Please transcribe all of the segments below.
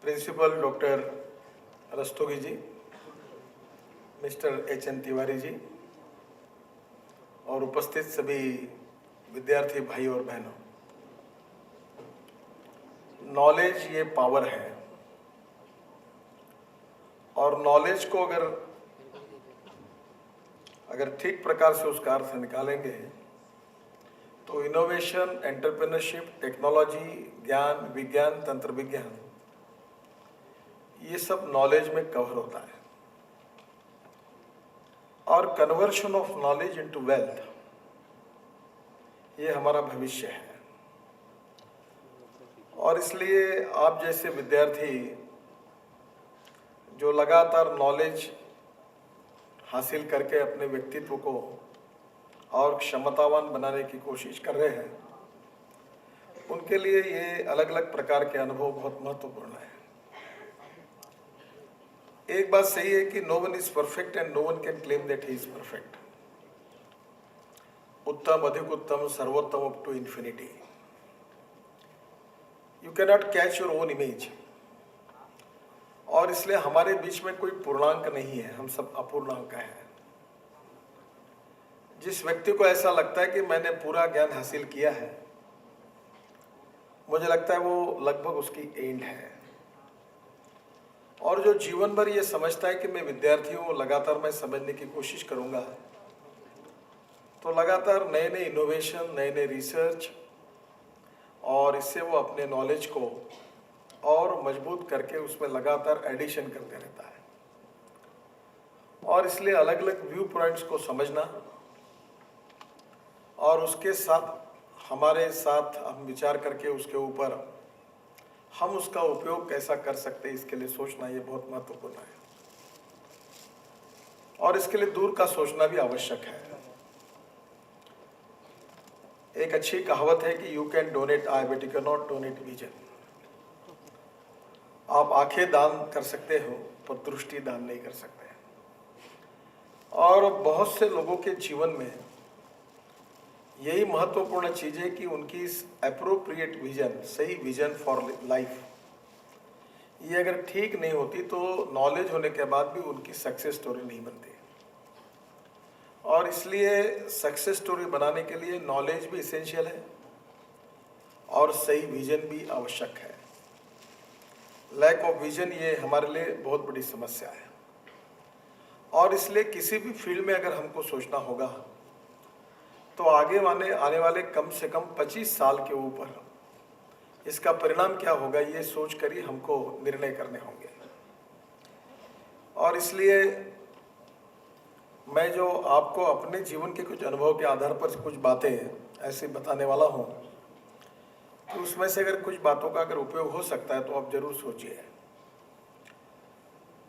Principal doctor Rastogi जी, mister H N Tiwari ji और उपस्थित सभी विद्यार्थी भाई और बहनों, नॉलेज ये पावर है और नॉलेज को अगर ठीक प्रकार से उसका अर्थ निकालेंगे तो इनोवेशन, एंटरप्रेन्योरशिप, टेक्नोलॉजी, ज्ञान, विज्ञान, तंत्र विज्ञान, ये सब नॉलेज में कवर होता है। और conversion of knowledge into wealth, ये हमारा भविष्य है। और इसलिए आप जैसे विद्यार्थी जो लगातार नॉलेज हासिल करके अपने व्यक्तित्व को और क्षमतावान बनाने की कोशिश कर रहे हैं, उनके लिए ये अलग अलग प्रकार के अनुभव बहुत महत्वपूर्ण है। एक बात सही है कि no one is perfect and no one can claim that he is perfect. उत्तम, अधिक उत्तम, सर्वोत्तम up to infinity. You can not catch your own image. और इसलिए हमारे बीच में कोई पूर्णांक नहीं है, हम सब अपूर्णांक हैं। जिस व्यक्ति को ऐसा लगता है कि मैंने पूरा ज्ञान हासिल किया है, मुझे लगता है वो लगभग उसकी एंड है। और जो जीवन भर ये समझता है कि मैं विद्यार्थी हूँ, लगातार मैं समझने की कोशिश करूँगा, तो लगातार नए नए इनोवेशन, नए नए रिसर्च, और इससे वो अपने नॉलेज को और मजबूत करके उसमें लगातार एडिशन करते रहता है। और इसलिए अलग अलग व्यू पॉइंट्स को समझना और उसके साथ हमारे साथ हम विचार करके उसके ऊपर हम उसका उपयोग कैसा कर सकते हैं, इसके लिए सोचना ये बहुत महत्वपूर्ण है। और इसके लिए दूर का सोचना भी आवश्यक है। एक अच्छी कहावत है कि you can donate I but you can not donate vision. आप आंखें दान कर सकते हो पर दृष्टि दान नहीं कर सकते। और बहुत से लोगों के जीवन में यही महत्वपूर्ण चीज है कि उनकी एप्रोप्रिएट विजन, सही विजन फॉर लाइफ, ये अगर ठीक नहीं होती तो नॉलेज होने के बाद भी उनकी सक्सेस स्टोरी नहीं बनती। और इसलिए सक्सेस स्टोरी बनाने के लिए नॉलेज भी इसेंशियल है और सही विजन भी आवश्यक है। लैक ऑफ विजन ये हमारे लिए बहुत बड़ी समस्या है। और इसलिए किसी भी फील्ड में अगर हमको सोचना होगा तो आने वाले कम से कम 25 साल के ऊपर इसका परिणाम क्या होगा, ये सोच कर ही हमको निर्णय करने होंगे। और इसलिए मैं जो आपको अपने जीवन के कुछ अनुभव के आधार पर कुछ बातें ऐसे बताने वाला हूँ, तो उसमें से अगर कुछ बातों का अगर उपयोग हो सकता है तो आप जरूर सोचिए।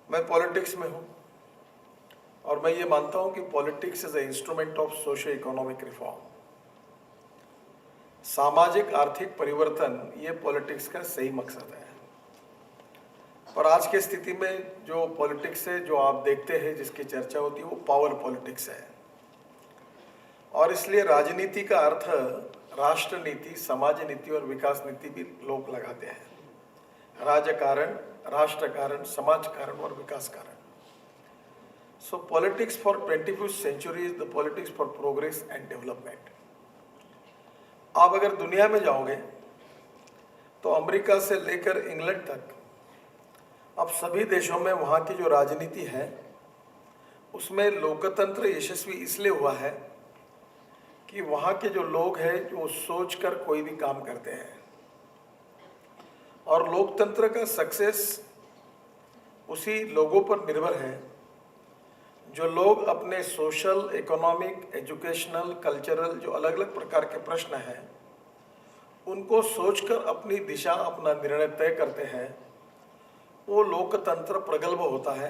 मैं पॉलिटिक्स में हूँ और मैं ये मानता हूँ कि politics is a instrument of socio economic reform. सामाजिक आर्थिक परिवर्तन ये पॉलिटिक्स का सही मकसद है। पर आज की स्थिति में जो पॉलिटिक्स है, जो आप देखते हैं, जिसकी चर्चा होती है, वो पावर पॉलिटिक्स है। और इसलिए राजनीति का अर्थ राष्ट्र नीति, समाज नीति और विकास नीति भी लोग लगाते हैं। राजकारण, राष्ट्र कारण, समाज कारण और विकास कारण। So politics for 21st century is the politics for progress and development. आप अगर दुनिया में जाओगे तो अमेरिका से लेकर इंग्लैंड तक अब सभी देशों में वहाँ की जो राजनीति है उसमें लोकतंत्र यशस्वी इसलिए हुआ है कि वहाँ के जो लोग हैं जो सोचकर कोई भी काम करते हैं। और लोकतंत्र का सक्सेस उसी लोगों पर निर्भर है जो लोग अपने सोशल, इकोनॉमिक, एजुकेशनल, कल्चरल जो अलग अलग प्रकार के प्रश्न हैं उनको सोचकर अपनी दिशा, अपना निर्णय तय करते हैं। वो लोकतंत्र प्रगल्भ होता है,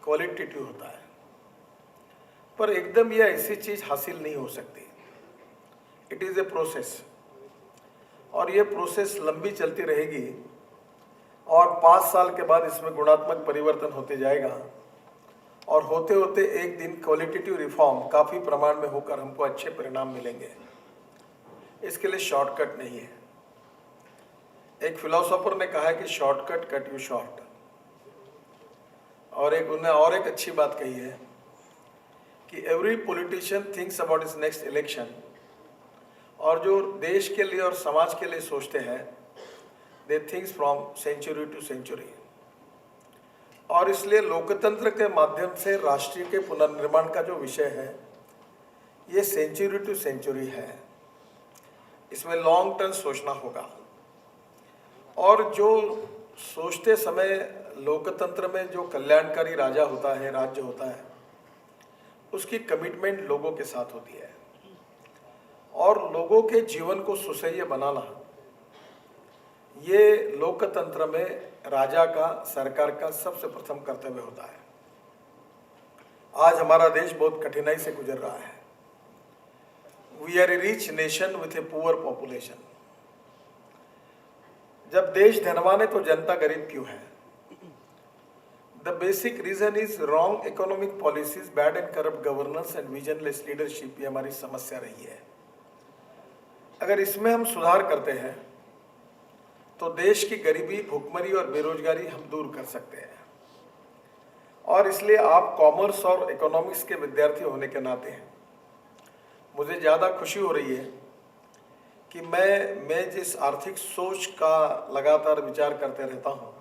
क्वालिटेटिव होता है। पर एकदम यह ऐसी चीज हासिल नहीं हो सकती। इट इज ए प्रोसेस और ये प्रोसेस लंबी चलती रहेगी और 5 साल के बाद इसमें गुणात्मक परिवर्तन होते जाएगा और होते होते एक दिन क्वालिटेटिव रिफॉर्म काफ़ी प्रमाण में होकर हमको अच्छे परिणाम मिलेंगे। इसके लिए शॉर्टकट नहीं है। एक फिलोसोफर ने कहा है कि शॉर्टकट कट यू शॉर्ट, और एक अच्छी बात कही है कि every politician thinks about is next election, और जो देश के लिए और समाज के लिए सोचते हैं they thinks from century to century. और इसलिए लोकतंत्र के माध्यम से राष्ट्र के पुनर्निर्माण का जो विषय है ये सेंचुरी टू सेंचुरी है। इसमें लॉन्ग टर्म सोचना होगा, और जो सोचते समय लोकतंत्र में जो कल्याणकारी राजा होता है, राज्य होता है, उसकी कमिटमेंट लोगों के साथ होती है, और लोगों के जीवन को सुसह्य बनाना ये लोकतंत्र में राजा का, सरकार का सबसे प्रथम कर्तव्य होता है। आज हमारा देश बहुत कठिनाई से गुजर रहा है। We are a rich nation with a poor population. जब देश धनवान है तो जनता गरीब क्यों है? The basic reason is wrong economic policies, bad and corrupt governance and visionless leadership. ये हमारी समस्या रही है। अगर इसमें हम सुधार करते हैं तो देश की गरीबी, भुखमरी और बेरोजगारी हम दूर कर सकते हैं। और इसलिए आप कॉमर्स और इकोनॉमिक्स के विद्यार्थी होने के नाते मुझे ज़्यादा खुशी हो रही है कि मैं जिस आर्थिक सोच का लगातार विचार करते रहता हूँ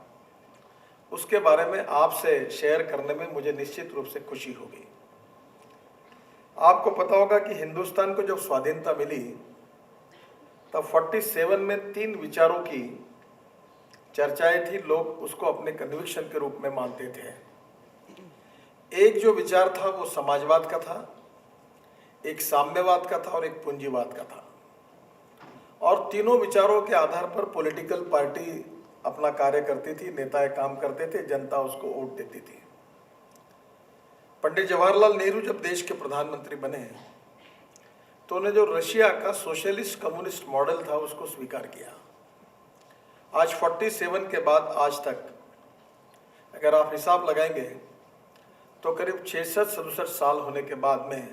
उसके बारे में आपसे शेयर करने में मुझे निश्चित रूप से खुशी होगी। आपको पता होगा कि हिंदुस्तान को जब स्वाधीनता मिली तब 47 में 3 विचारों की चर्चाएं थी। लोग उसको अपने कन्विक्शन के रूप में मानते थे। एक जो विचार था वो समाजवाद का था, एक साम्यवाद का था और एक पूंजीवाद का था। और तीनों विचारों के आधार पर पॉलिटिकल पार्टी अपना कार्य करती थी, नेता काम करते थे, जनता उसको वोट देती थी। पंडित जवाहरलाल नेहरू जब देश के प्रधानमंत्री बने तो उन्हें जो रशिया का सोशलिस्ट कम्युनिस्ट मॉडल था उसको स्वीकार किया। आज 47 के बाद आज तक अगर आप हिसाब लगाएंगे तो करीब 66-67 साल होने के बाद में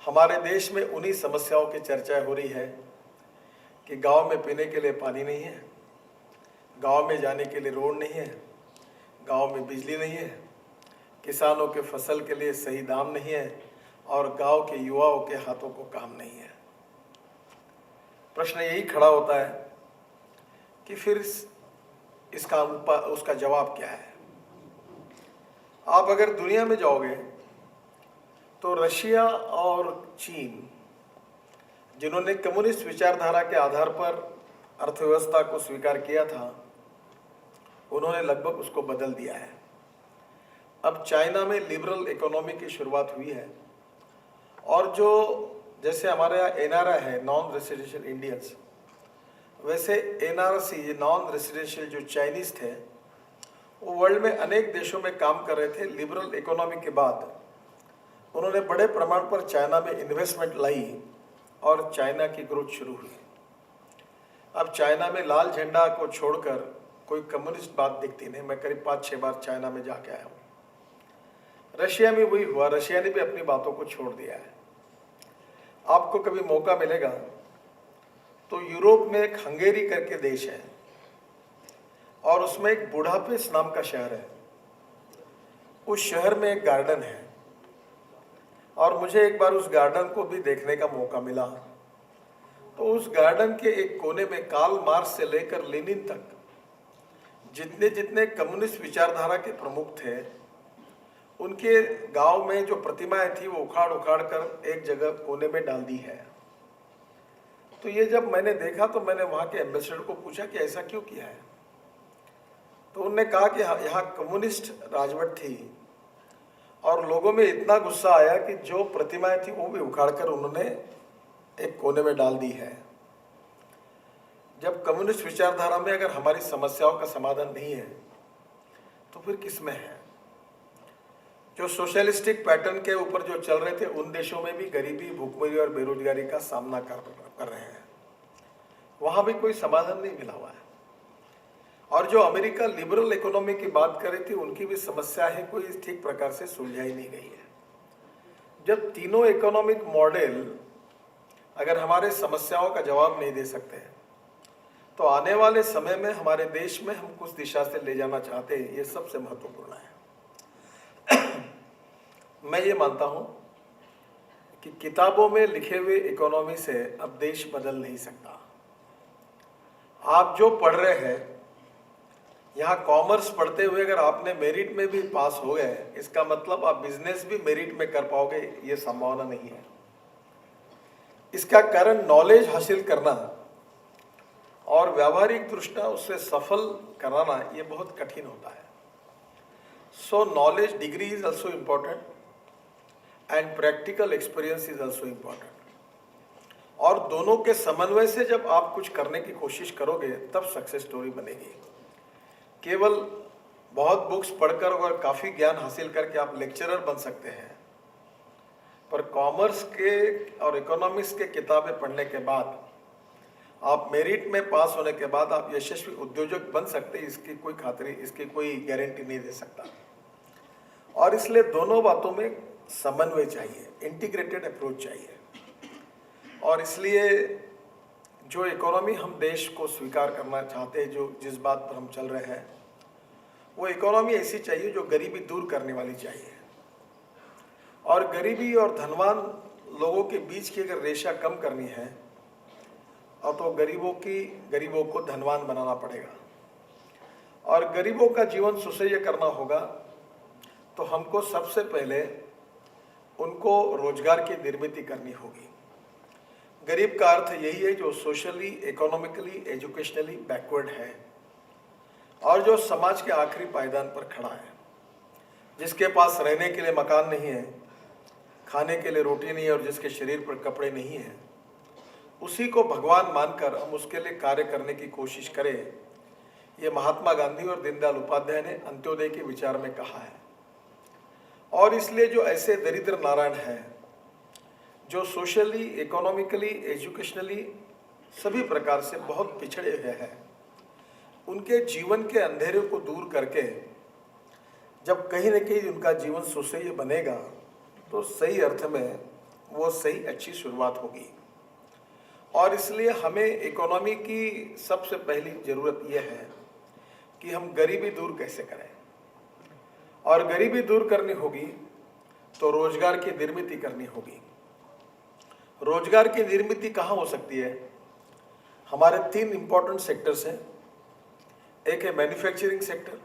हमारे देश में उन्हीं समस्याओं की चर्चा हो रही है कि गांव में पीने के लिए पानी नहीं है, गांव में जाने के लिए रोड नहीं है, गांव में बिजली नहीं है, किसानों के फसल के लिए सही दाम नहीं है और गांव के युवाओं के हाथों को काम नहीं है। प्रश्न यही खड़ा होता है कि फिर उसका जवाब क्या है? आप अगर दुनिया में जाओगे तो रशिया और चीन, जिन्होंने कम्युनिस्ट विचारधारा के आधार पर अर्थव्यवस्था को स्वीकार किया था, उन्होंने लगभग उसको बदल दिया है। अब चाइना में लिबरल इकोनॉमी की शुरुआत हुई है, और जो जैसे हमारे यहाँ एनआरआई है, नॉन रेसिडेंशियल इंडियंस, वैसे एनआरसी नॉन रेसिडेंशियल जो चाइनीज थे वो वर्ल्ड में अनेक देशों में काम कर रहे थे। लिबरल इकोनॉमी के बाद उन्होंने बड़े प्रमाण पर चाइना में इन्वेस्टमेंट लाई और चाइना की ग्रोथ शुरू हुई। अब चाइना में लाल झंडा को छोड़कर कोई कम्युनिस्ट बात दिखती नहीं। मैं करीब 5-6 बार चाइना में जाके आया हूँ। रशिया में वही हुआ, रशिया ने भी अपनी बातों को छोड़ दिया है। आपको कभी मौका मिलेगा तो यूरोप में एक हंगेरी करके देश है और उसमें एक बुडापेस्ट नाम का शहर है। उस शहर में एक गार्डन है और मुझे एक बार उस गार्डन को भी देखने का मौका मिला। तो उस गार्डन के एक कोने में कार्ल मार्क्स से लेकर लेनिन तक जितने जितने कम्युनिस्ट विचारधारा के प्रमुख थे, उनके गांव में जो प्रतिमाएं थी वो उखाड़ उखाड़ कर एक जगह कोने में डाल दी है। तो ये जब मैंने देखा तो मैंने वहाँ के एम्बेसडर को पूछा कि ऐसा क्यों किया है। तो उन्होंने कहा कि यहाँ कम्युनिस्ट राजवट थी और लोगों में इतना गुस्सा आया कि जो प्रतिमाएं थी वो भी उखाड़कर उन्होंने एक कोने में डाल दी है। जब कम्युनिस्ट विचारधारा में अगर हमारी समस्याओं का समाधान नहीं है तो फिर किस में है? जो सोशलिस्टिक पैटर्न के ऊपर जो चल रहे थे उन देशों में भी गरीबी, भूखमरी और बेरोजगारी का सामना कर रहे हैं। वहाँ भी कोई समाधान नहीं मिला हुआ है। और जो अमेरिका लिबरल इकोनॉमी की बात कर रही थी उनकी भी समस्या है, कोई ठीक प्रकार से सुलझाई नहीं गई है। जब तीनों इकोनॉमिक मॉडल अगर हमारे समस्याओं का जवाब नहीं दे सकते हैं तो आने वाले समय में हमारे देश में हम कुछ दिशा से ले जाना चाहते हैं, ये सबसे महत्वपूर्ण है। मैं ये मानता हूँ कि किताबों में लिखे हुए इकोनॉमी से अब देश बदल नहीं सकता। आप जो पढ़ रहे हैं, यहाँ कॉमर्स पढ़ते हुए अगर आपने मेरिट में भी पास हो गए, इसका मतलब आप बिजनेस भी मेरिट में कर पाओगे, ये संभावना नहीं है। इसका कारण नॉलेज हासिल करना और व्यावहारिक दृष्टया उससे सफल कराना ये बहुत कठिन होता है। सो knowledge degree is also important and practical experience is also important. और दोनों के समन्वय से जब आप कुछ करने की कोशिश करोगे तब सक्सेस स्टोरी बनेगी। केवल बहुत बुक्स पढ़कर और काफ़ी ज्ञान हासिल करके आप लेक्चरर बन सकते हैं, पर कॉमर्स के और इकोनॉमिक्स के किताबें पढ़ने के बाद, आप मेरिट में पास होने के बाद आप यशस्वी उद्योजक बन सकते हैं, इसकी कोई खातरी, इसकी कोई गारंटी नहीं दे सकता। और इसलिए दोनों बातों में समन्वय चाहिए, इंटीग्रेटेड अप्रोच चाहिए। और इसलिए जो इकोनॉमी हम देश को स्वीकार करना चाहते हैं, जो जिस बात पर हम चल रहे हैं, वो इकोनॉमी ऐसी चाहिए जो गरीबी दूर करने वाली चाहिए। और गरीबी और धनवान लोगों के बीच की अगर रेशा कम करनी है, और तो गरीबों को धनवान बनाना पड़ेगा। और गरीबों का जीवन सुसह्य करना होगा तो हमको सबसे पहले उनको रोजगार की निर्मिति करनी होगी। गरीब का अर्थ यही है जो सोशली, इकोनॉमिकली, एजुकेशनली बैकवर्ड है और जो समाज के आखिरी पायदान पर खड़ा है, जिसके पास रहने के लिए मकान नहीं है, खाने के लिए रोटी नहीं है और जिसके शरीर पर कपड़े नहीं हैं, उसी को भगवान मानकर हम उसके लिए कार्य करने की कोशिश करें। ये महात्मा गांधी और दीनदयाल उपाध्याय ने अंत्योदय के विचार में कहा है। और इसलिए जो ऐसे दरिद्र नारायण हैं, जो सोशली, इकोनॉमिकली, एजुकेशनली सभी प्रकार से बहुत पिछड़े हुए हैं, उनके जीवन के अंधेरे को दूर करके जब कहीं न कहीं उनका जीवन सुसह्य बनेगा तो सही अर्थ में वो सही अच्छी शुरुआत होगी। और इसलिए हमें इकोनॉमी की सबसे पहली ज़रूरत यह है कि हम गरीबी दूर कैसे करें। और गरीबी दूर करनी होगी तो रोजगार की निर्मिति करनी होगी। रोजगार की निर्मिति कहाँ हो सकती है? हमारे 3 इम्पोर्टेंट सेक्टर्स हैं। एक है मैन्युफैक्चरिंग सेक्टर,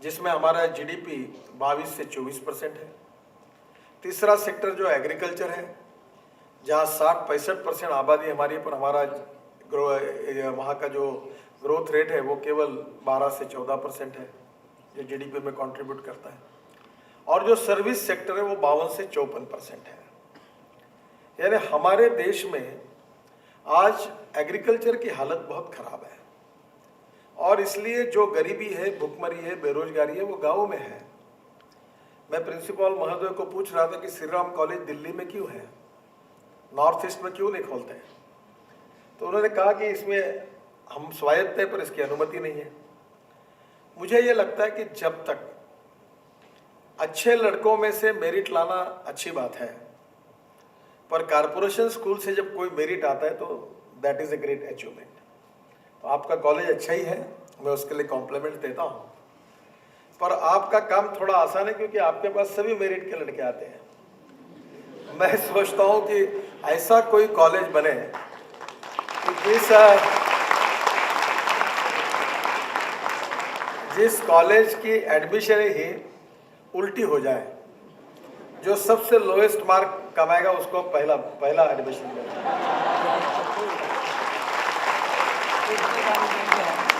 जिसमें हमारा जीडीपी 22 से 24% है। तीसरा सेक्टर जो एग्रीकल्चर है, जहाँ 60-65% आबादी हमारी, पर हमारा वहाँ का जो ग्रोथ रेट है वो केवल 12 से 14% है, जो जीडीपी में कंट्रीब्यूट करता है। और जो सर्विस सेक्टर है वो 52 से 54% है। यानी हमारे देश में आज एग्रीकल्चर की हालत बहुत ख़राब है और इसलिए जो गरीबी है, भुखमरी है, बेरोजगारी है, वो गाँव में है। मैं प्रिंसिपल महोदय को पूछ रहा था कि श्री राम कॉलेज दिल्ली में क्यों है, नॉर्थ ईस्ट में क्यों नहीं खोलते हैं? तो उन्होंने कहा कि इसमें हम स्वायत्त है पर इसकी अनुमति नहीं है। मुझे ये लगता है कि जब तक अच्छे लड़कों में से मेरिट लाना अच्छी बात है, पर कारपोरेशन स्कूल से जब कोई मेरिट आता है तो that is a great achievement. तो आपका कॉलेज अच्छा ही है, मैं उसके लिए कॉम्प्लीमेंट देता हूँ, पर आपका काम थोड़ा आसान है क्योंकि आपके पास सभी मेरिट के लड़के आते हैं। मैं सोचता हूँ कि ऐसा कोई कॉलेज बने कि जिस कॉलेज की एडमिशन ही उल्टी हो जाए, जो सबसे लोएस्ट मार्क कमाएगा उसको पहला एडमिशन मिलेगा।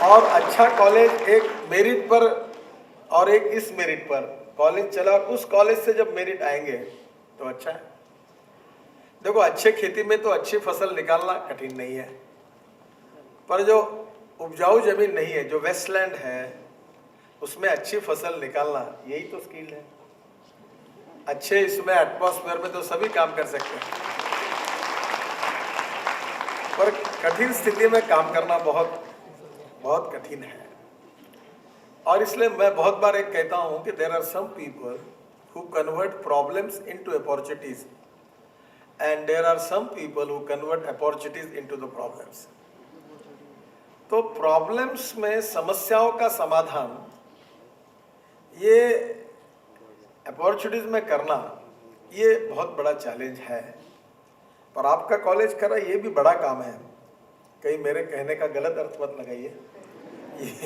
और अच्छा कॉलेज एक मेरिट पर और एक इस मेरिट पर कॉलेज चला, उस कॉलेज से जब मेरिट आएंगे तो अच्छा है। देखो, अच्छे खेती में तो अच्छी फसल निकालना कठिन नहीं है, पर जो उपजाऊ जमीन नहीं है, जो वेस्टलैंड है, उसमें अच्छी फसल निकालना यही तो स्किल है। अच्छे इसमें एटमॉस्फेयर में तो सभी काम कर सकते हैं, पर कठिन स्थिति में काम करना बहुत बहुत कठिन है। और इसलिए मैं बहुत बार एक कहता हूं कि there are some people who convert problems into opportunities and there are some people who convert opportunities into the problems. तो प्रॉब्लम्स में समस्याओं का समाधान ये अपॉर्चुनिटीज में करना ये बहुत बड़ा चैलेंज है। पर आपका कॉलेज करा ये भी बड़ा काम है, कहीं मेरे कहने का गलत अर्थ मत लगाइए,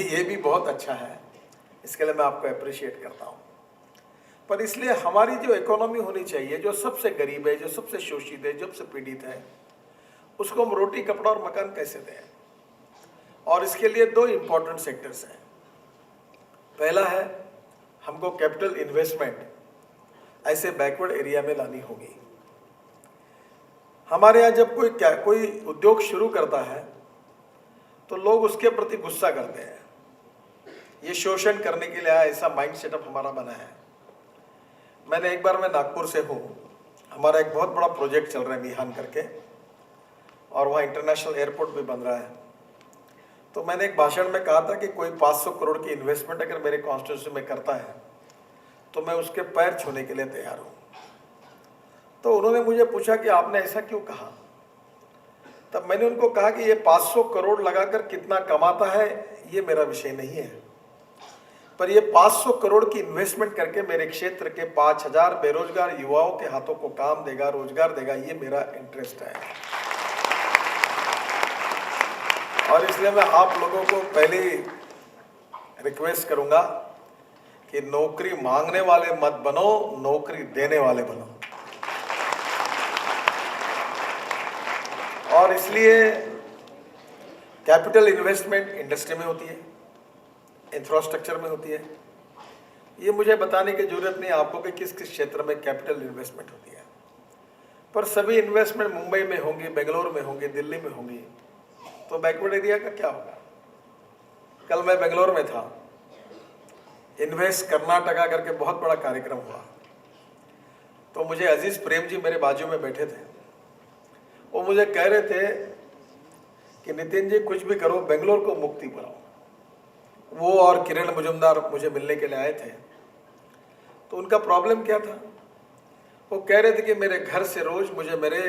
ये भी बहुत अच्छा है, इसके लिए मैं आपको अप्रिशिएट करता हूँ। पर इसलिए हमारी जो इकोनॉमी होनी चाहिए, जो सबसे गरीब है, जो सबसे शोषित है, जो सबसे पीड़ित है, उसको हम रोटी कपड़ा और मकान कैसे दें। और इसके लिए दो इम्पोर्टेंट सेक्टर्स हैं। पहला है हमको कैपिटल इन्वेस्टमेंट ऐसे बैकवर्ड एरिया में लानी होगी। हमारे यहाँ जब कोई उद्योग शुरू करता है तो लोग उसके प्रति गुस्सा करते हैं, ये शोषण करने के लिए आया, ऐसा माइंड सेटअप हमारा बना है। मैं नागपुर से हूँ, हमारा एक बहुत बड़ा प्रोजेक्ट चल रहा है मिहान करके, और वहाँ इंटरनेशनल एयरपोर्ट भी बन रहा है। तो मैंने एक भाषण में कहा था कि कोई 500 करोड़ की इन्वेस्टमेंट अगर मेरे कॉन्स्टिट्यूंसी में करता है तो मैं उसके पैर छूने के लिए तैयार हूँ। तो उन्होंने मुझे पूछा कि आपने ऐसा क्यों कहा। तब मैंने उनको कहा कि ये 500 करोड़ लगाकर कितना कमाता है ये मेरा विषय नहीं है, पर ये 500 करोड़ की इन्वेस्टमेंट करके मेरे क्षेत्र के 5000 बेरोजगार युवाओं के हाथों को काम देगा, रोजगार देगा, ये मेरा इंटरेस्ट है। और इसलिए मैं आप लोगों को पहले रिक्वेस्ट करूंगा कि नौकरी मांगने वाले मत बनो, नौकरी देने वाले बनो। और इसलिए कैपिटल इन्वेस्टमेंट इंडस्ट्री में होती है, इंफ्रास्ट्रक्चर में होती है। ये मुझे बताने की जरूरत नहीं आपको कि किस किस क्षेत्र में कैपिटल इन्वेस्टमेंट होती है, पर सभी इन्वेस्टमेंट मुंबई में होंगी, बेंगलोर में होंगी, दिल्ली में होंगी, तो बैकवर्ड एरिया का क्या होगा। कल मैं बेंगलोर में था, इन्वेस्ट कर्नाटका करके बहुत बड़ा कार्यक्रम हुआ, तो मुझे अजीज प्रेम जी मेरे बाजू में बैठे थे। वो मुझे कह रहे थे कि नितिन जी कुछ भी करो, बेंगलोर को मुक्ति बनाओ। वो और किरण मुजुमदार मुझे मिलने के लिए आए थे। तो उनका प्रॉब्लम क्या था, वो कह रहे थे कि मेरे घर से रोज मुझे मेरे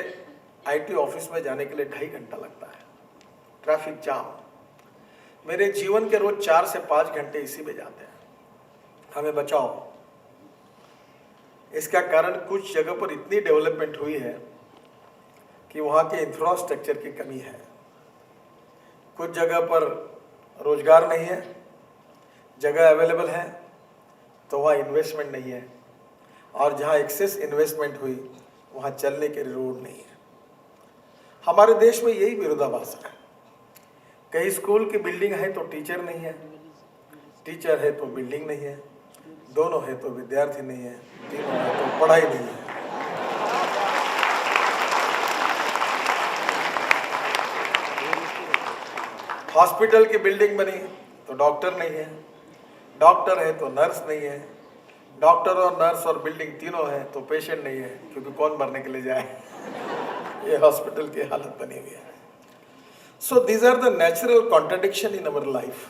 आईटी ऑफिस में जाने के लिए 2.5 घंटा लगता है, ट्रैफिक जाम, मेरे जीवन के रोज 4 से 5 घंटे इसी में जाते हैं, हमें बचाओ। इसका कारण कुछ जगह पर इतनी डेवलपमेंट हुई है कि वहाँ के इंफ्रास्ट्रक्चर की कमी है, कुछ जगह पर रोजगार नहीं है, जगह अवेलेबल है तो वहाँ इन्वेस्टमेंट नहीं है, और जहाँ एक्सेस इन्वेस्टमेंट हुई वहाँ चलने के रोड नहीं है। हमारे देश में यही विरोधाभास है, कहीं स्कूल की बिल्डिंग है तो टीचर नहीं है, टीचर है तो बिल्डिंग नहीं है, दोनों है तो विद्यार्थी नहीं है, तीनों है तो पढ़ाई नहीं है। हॉस्पिटल की बिल्डिंग बनी तो डॉक्टर नहीं है, डॉक्टर है तो नर्स नहीं है, डॉक्टर और नर्स और बिल्डिंग तीनों है तो पेशेंट नहीं है, क्योंकि कौन मरने के लिए जाए। ये हॉस्पिटल की हालत बनी हुई है। So these are the natural contradiction in our life,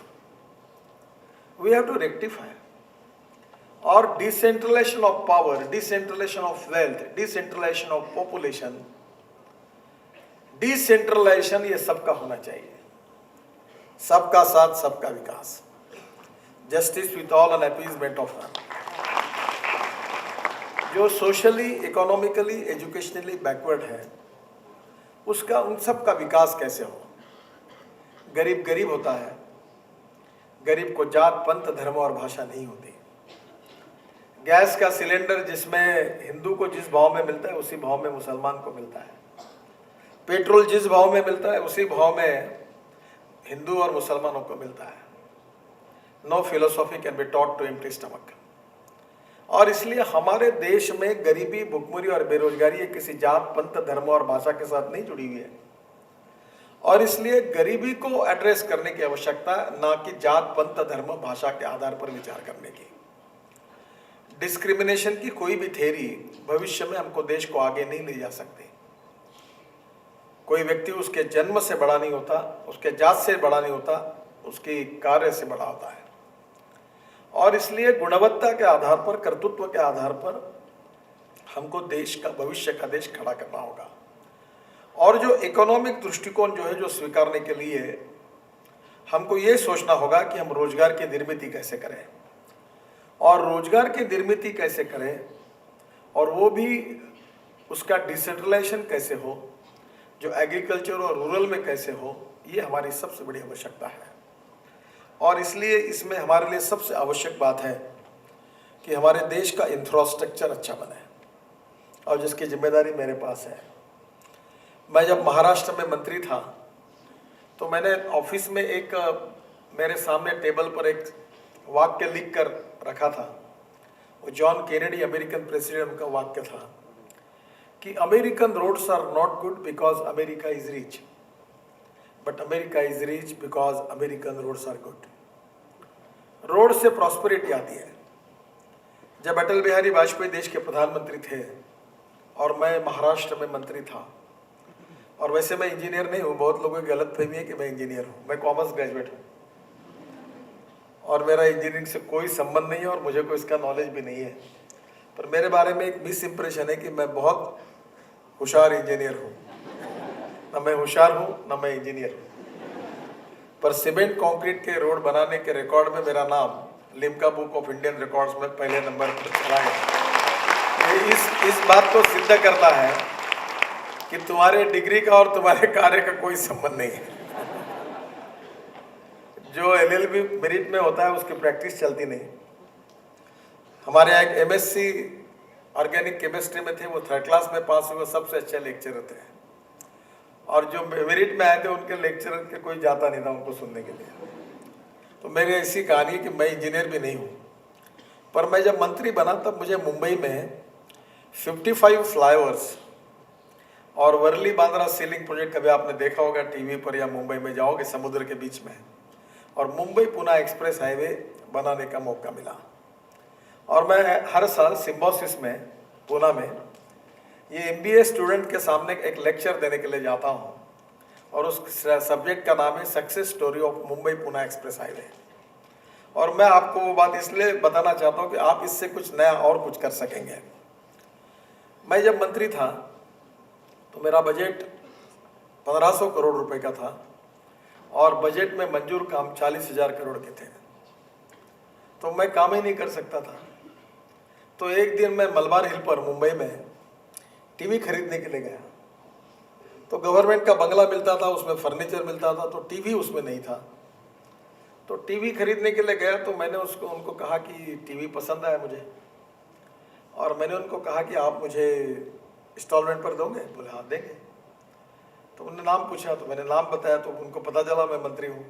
we have to rectify. और decentralization of power, decentralization of wealth, decentralization of population, decentralization ये सबका होना चाहिए। सबका साथ सबका विकास, justice with all and appeasement of none. जो सोशली, इकोनॉमिकली, एजुकेशनली बैकवर्ड है उसका, उन सब का विकास कैसे हो। गरीब गरीब होता है, गरीब को जात पंथ धर्म और भाषा नहीं होती। गैस का सिलेंडर जिसमें हिंदू को जिस भाव में मिलता है उसी भाव में मुसलमान को मिलता है, पेट्रोल जिस भाव में मिलता है उसी भाव में हिंदू और मुसलमानों को मिलता है। No philosophy can be taught to empty stomach. और इसलिए हमारे देश में गरीबी, भुखमरी और बेरोजगारी किसी जात पंथ धर्म और भाषा के साथ नहीं जुड़ी हुई है, और इसलिए गरीबी को एड्रेस करने की आवश्यकता, ना कि जात पंथ धर्म भाषा के आधार पर विचार करने की। डिस्क्रिमिनेशन की कोई भी थ्योरी भविष्य में हमको देश को आगे नहीं ले जा सकती। कोई व्यक्ति उसके जन्म से बड़ा नहीं होता, उसके जात से बड़ा नहीं होता, उसकी कार्य से बड़ा होता है। और इसलिए गुणवत्ता के आधार पर, कर्तृत्व के आधार पर हमको देश का, भविष्य का देश खड़ा करना होगा। और जो इकोनॉमिक दृष्टिकोण जो है, जो स्वीकारने के लिए हमको ये सोचना होगा कि हम रोजगार की निर्मित कैसे करें, और रोजगार की निर्मित कैसे करें, और वो भी उसका डिसेंट्रलाइजेशन कैसे हो, जो एग्रीकल्चर और रूरल में कैसे हो, ये हमारी सबसे बड़ी आवश्यकता है। और इसलिए इसमें हमारे लिए सबसे आवश्यक बात है कि हमारे देश का इंफ्रास्ट्रक्चर अच्छा बने, और जिसकी जिम्मेदारी मेरे पास है। मैं जब महाराष्ट्र में मंत्री था तो मैंने ऑफिस में एक मेरे सामने टेबल पर एक वाक्य लिख कर रखा था। वो जॉन केनेडी अमेरिकन प्रेसिडेंट का वाक्य था कि American roads are not good because America is rich, but America is rich because American roads are good. Road से प्रॉस्पेरिटी आती है। जब अटल बिहारी वाजपेयी देश के प्रधानमंत्री थे और मैं महाराष्ट्र में मंत्री था, और वैसे मैं इंजीनियर नहीं हूँ, बहुत लोगों की गलतफहमी है कि मैं इंजीनियर हूँ। मैं कॉमर्स ग्रेजुएट हूँ और मेरा इंजीनियरिंग से कोई संबंध नहीं है और मुझे कोई इसका नॉलेज भी नहीं है। पर मेरे बारे में एक मिस इम्प्रेशन है कि मैं बहुत होशियार इंजीनियर हूँ। न मैं होशियार हूँ, न मैं इंजीनियर हूँ। पर सीमेंट कंक्रीट के रोड बनाने के रिकॉर्ड में मेरा नाम Limca book of Indian records में पहले नंबर पर चला है। ये इस बात को सिद्ध करता है कि तुम्हारे डिग्री का और तुम्हारे कार्य का कोई संबंध नहीं है। जो एलएलबी मेरिट में होता है उसकी प्रैक्टिस चलती नहीं। हमारे यहाँ एक एमएससी ऑर्गेनिक केमिस्ट्री में थे, वो 3rd क्लास में पास हुए, सबसे अच्छे लेक्चरर थे, और जो मेरिट में आए थे उनके लेक्चरर के कोई जाता नहीं था उनको सुनने के लिए। तो मेरी ऐसी कहानी है कि मैं इंजीनियर भी नहीं हूँ। पर मैं जब मंत्री बना तब मुझे मुंबई में 55 फ्लाईओवर्स और वर्ली बांद्रा सीलिंग प्रोजेक्ट, कभी आपने देखा होगा टीवी पर या मुंबई में जाओगे समुद्र के बीच में, और मुंबई पुणे एक्सप्रेस हाईवे बनाने का मौका मिला। और मैं हर साल सिम्बोसिस में पुणे में ये एमबीए स्टूडेंट के सामने एक लेक्चर देने के लिए जाता हूँ, और उस सब्जेक्ट का नाम है success story of Mumbai Pune express highway. और मैं आपको वो बात इसलिए बताना चाहता हूँ कि आप इससे कुछ नया और कुछ कर सकेंगे। मैं जब मंत्री था तो मेरा बजट 1500 करोड़ रुपए का था, और बजट में मंजूर काम 40,000 करोड़ के थे। तो मैं काम ही नहीं कर सकता था। तो एक दिन मैं मलबार हिल पर मुंबई में टीवी खरीदने के लिए गया। तो गवर्नमेंट का बंगला मिलता था, उसमें फर्नीचर मिलता था, तो टीवी उसमें नहीं था। तो टीवी खरीदने के लिए गया तो मैंने उनको कहा कि टीवी पसंद आया मुझे, और मैंने उनको कहा कि आप मुझे इंस्टॉलमेंट पर दोगे? बोले हाँ देंगे। तो उन्होंने नाम पूछा, तो मैंने नाम बताया, तो उनको पता चला मैं मंत्री हूँ।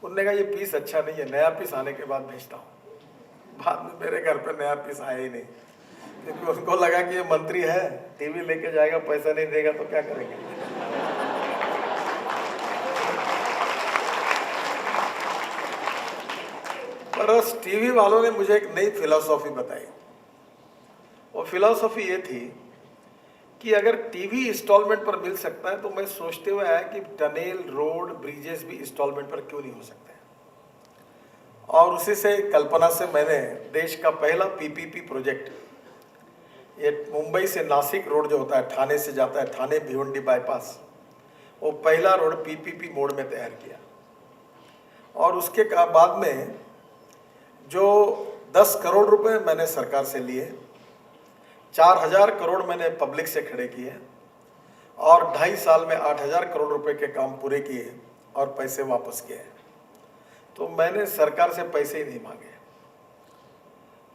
उन्होंने कहा ये पीस अच्छा नहीं है, नया पीस आने के बाद भेजता हूँ। बाद में मेरे घर पे नया पीस आया ही नहीं, क्योंकि उनको लगा कि ये मंत्री है, टीवी लेके जाएगा, पैसा नहीं देगा तो क्या करेंगे। पर उस टीवी वालों ने मुझे एक नई फिलॉसफी बताई। वो फिलॉसफी ये थी कि अगर टीवी इंस्टॉलमेंट पर मिल सकता है तो मैं सोचते हुए आया कि टनल, रोड, ब्रिजेस भी इंस्टॉलमेंट पर क्यों नहीं हो सकते। और उसी से कल्पना से मैंने देश का पहला पीपीपी प्रोजेक्ट, ये मुंबई से नासिक रोड जो होता है, ठाणे से जाता है, ठाणे भिवंडी बाईपास, वो पहला रोड पीपीपी मोड में तैयार किया। और उसके बाद में जो 10 करोड़ रुपए मैंने सरकार से लिए, 4000 करोड़ मैंने पब्लिक से खड़े किए, और 2.5 साल में 8000 करोड़ रुपए के काम पूरे किए और पैसे वापस किए। तो मैंने सरकार से पैसे ही नहीं मांगे।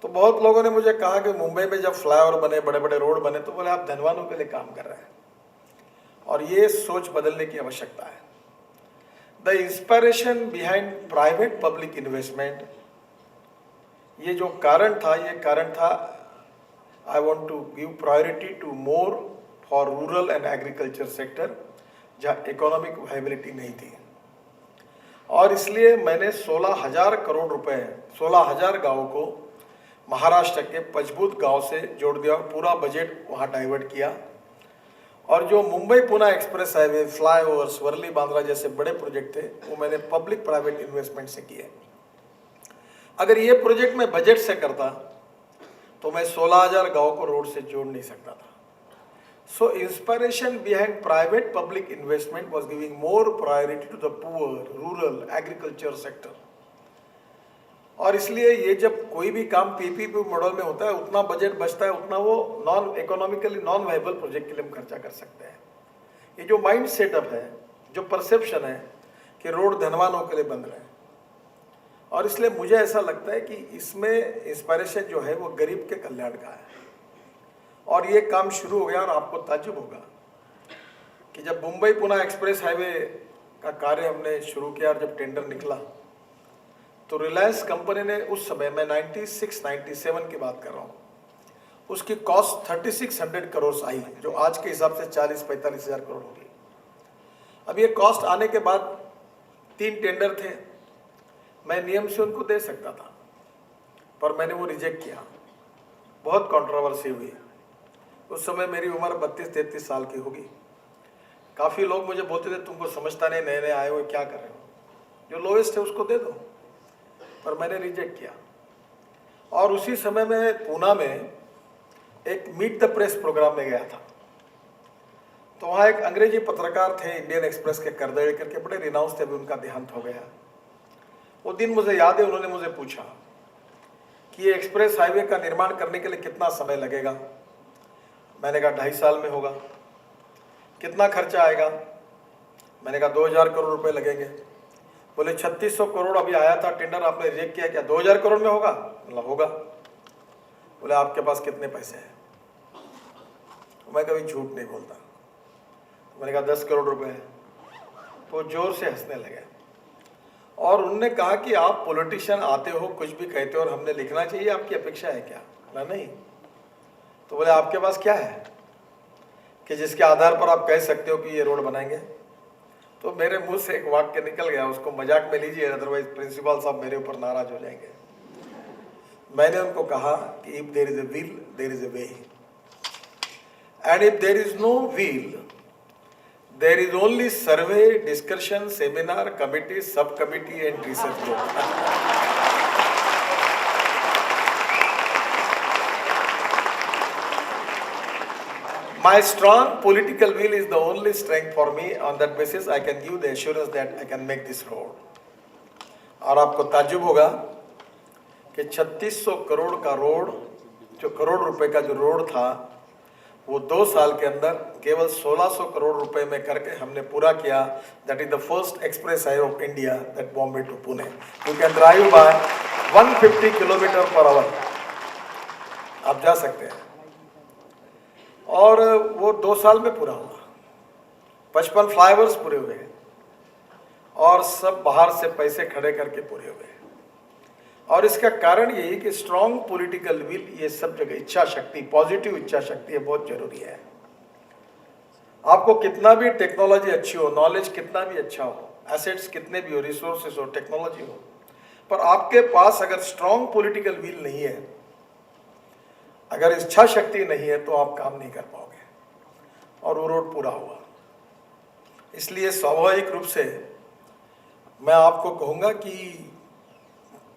तो बहुत लोगों ने मुझे कहा कि मुंबई में जब फ्लाईओवर बने, बड़े बड़े रोड बने, तो बोले आप धनवानों के लिए काम कर रहे हैं, और ये सोच बदलने की आवश्यकता है। The inspiration behind private public investment, ये जो कारण था, ये कारण था I want to give priority to more for rural and agriculture sector, जहाँ इकोनॉमिक वायबिलिटी नहीं थी। और इसलिए मैंने 16,000 करोड़ रुपए 16,000 गाँव को महाराष्ट्र के पजबूत गांव से जोड़ दिया, और पूरा बजट वहाँ डाइवर्ट किया। और जो Mumbai Pune express highway, flyovers, Worli Bandra जैसे बड़े प्रोजेक्ट थे, वो मैंने पब्लिक प्राइवेट इन्वेस्टमेंट से किए। अगर ये प्रोजेक्ट मैं बजट से करता तो मैं 16,000 गाँव को रोड से जोड़ नहीं सकता था। So inspiration behind private public investment was giving more priority to the poor, rural, agriculture sector. और इसलिए ये जब कोई भी काम पीपीपी मॉडल में होता है, उतना बजट बचता है, उतना वो non economically non viable project के लिए हम खर्चा कर सकते हैं। ये जो माइंड सेटअप है, जो परसेप्शन है कि रोड धनवानों के लिए बन रहे हैं, और इसलिए मुझे ऐसा लगता है कि इसमें इंस्पायरेशन जो है वो गरीब के कल्याण का है। और ये काम शुरू हो गया, और आपको ताज्जुब होगा कि जब मुंबई पुणे एक्सप्रेस हाईवे का कार्य हमने शुरू किया और जब टेंडर निकला, तो रिलायंस कंपनी ने उस समय, मैं 96-97 की बात कर रहा हूँ, उसकी कॉस्ट 3600 करोड़ आई, जो आज के हिसाब से 40-45 हज़ार करोड़ होगी। अब ये कॉस्ट आने के बाद 3 टेंडर थे, मैं नियम से उनको दे सकता था, पर मैंने वो रिजेक्ट किया। बहुत कंट्रोवर्सी हुई। उस समय मेरी उम्र 32-33 साल की होगी। काफ़ी लोग मुझे बोलते थे, तुमको समझता नहीं, नए नए आए हो, क्या कर रहे हो, जो लोएस्ट है उसको दे दो, पर मैंने रिजेक्ट किया। और उसी समय में पूना में एक मीट द प्रेस प्रोग्राम में गया था, तो वहाँ एक अंग्रेजी पत्रकार थे, इंडियन एक्सप्रेस के करदड़े करके, बड़े रिनाउंस थे, अभी उनका देहांत हो गया। वो दिन मुझे याद है, उन्होंने मुझे पूछा कि ये एक्सप्रेस हाईवे का निर्माण करने के लिए कितना समय लगेगा। मैंने कहा 2.5 साल में होगा। कितना खर्चा आएगा? मैंने कहा 2000 करोड़ रुपए लगेंगे। बोले 3600 करोड़ अभी आया था टेंडर, आपने रिजेक्ट किया, क्या 2000 करोड़ में होगा? मतलब होगा। बोले आपके पास कितने पैसे हैं? मैं कभी झूठ नहीं बोलता। मैंने कहा 10 करोड़ रुपए है। तो जोर से हंसने लगे, और उनने कहा कि आप पॉलिटिशियन आते हो, कुछ भी कहते हो और हमने लिखना चाहिए, आपकी अपेक्षा है क्या? बोला नहीं। तो बोले आपके पास क्या है कि जिसके आधार पर आप कह सकते हो कि ये रोड बनाएंगे? तो मेरे मुंह से एक वाक्य निकल गया, उसको मजाक में लीजिए, अदरवाइज प्रिंसिपल साहब मेरे ऊपर नाराज हो जाएंगे। मैंने उनको कहा कि if there is a will there is a way, and if there is no will there is only survey, discussion, seminar, committee, sub committee and research group. My strong political will is the only strength for me. On that basis, I can give the assurance that I can make this road. और आपको ताज्जुब होगा कि 3600 करोड़ का road, जो करोड़ रुपए का जो रोड था, वो 2 साल के अंदर केवल 1600 करोड़ रुपए में करके हमने पूरा किया। That is the first express highway of India, that Bombay to Pune. You can drive by 150 km/h. आप जा सकते हैं, और वो 2 साल में पूरा हुआ। 55 फ्लाईओवर्स पूरे हुए, और सब बाहर से पैसे खड़े करके पूरे हुए। और इसका कारण यही कि स्ट्रॉन्ग पॉलिटिकल विल, ये सब जगह इच्छा शक्ति, पॉजिटिव इच्छा शक्ति, ये बहुत जरूरी है। आपको कितना भी टेक्नोलॉजी अच्छी हो, नॉलेज कितना भी अच्छा हो, एसेट्स कितने भी हो, रिसोर्सेस हो, टेक्नोलॉजी हो, पर आपके पास अगर स्ट्रॉन्ग पॉलिटिकल विल नहीं है, अगर इच्छा शक्ति नहीं है, तो आप काम नहीं कर पाओगे। और वो रोड पूरा हुआ। इसलिए स्वाभाविक रूप से मैं आपको कहूँगा कि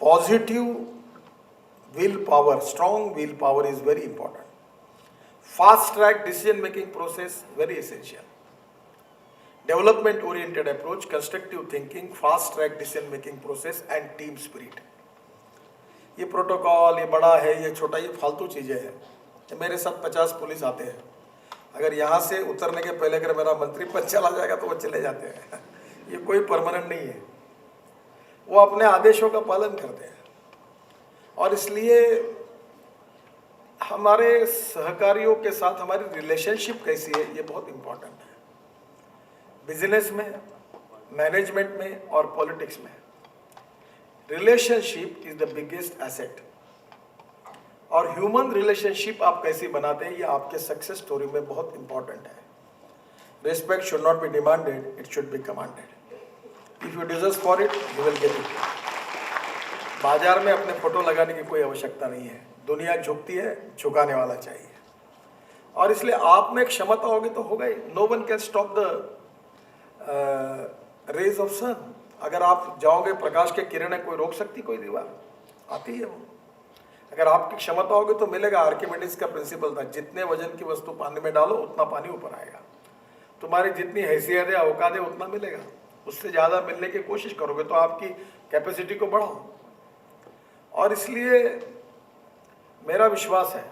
positive will power, strong will power is very important. Fast track decision making process very essential. Development oriented approach, constructive thinking, fast track decision making process and team spirit. ये प्रोटोकॉल, ये बड़ा है, ये छोटा, ये फालतू चीज़ें हैं। मेरे साथ 50 पुलिस आते हैं, अगर यहाँ से उतरने के पहले अगर मेरा मंत्री पद चला जाएगा तो वो चले जाते हैं। ये कोई परमानेंट नहीं है, वो अपने आदेशों का पालन करते हैं। और इसलिए हमारे सहकारियों के साथ हमारी रिलेशनशिप कैसी है, ये बहुत इम्पोर्टेंट है। बिजनेस में, मैनेजमेंट में और पॉलिटिक्स में relationship is the biggest asset. और ह्यूमन रिलेशनशिप आप कैसे बनाते हैं, ये आपके सक्सेस स्टोरी में बहुत इंपॉर्टेंट है। Respect should not be demanded, it should be commanded. If you deserve for it, you will get it. बाजार में अपने फोटो लगाने की कोई आवश्यकता नहीं है। दुनिया झुकती है, झुकाने वाला चाहिए। और इसलिए आप में क्षमता होगी तो होगा ही। No one can stop the rays of sun. अगर आप जाओगे, प्रकाश के किरणें कोई रोक सकती? कोई दीवार आती है वो। अगर आपकी क्षमता होगी तो मिलेगा। आर्किमिडीज का प्रिंसिपल था, जितने वजन की वस्तु पानी में डालो उतना पानी ऊपर आएगा। तुम्हारी जितनी हैसियत है, औकात है, उतना मिलेगा। उससे ज़्यादा मिलने की कोशिश करोगे तो आपकी कैपेसिटी को बढ़ाओ। और इसलिए मेरा विश्वास है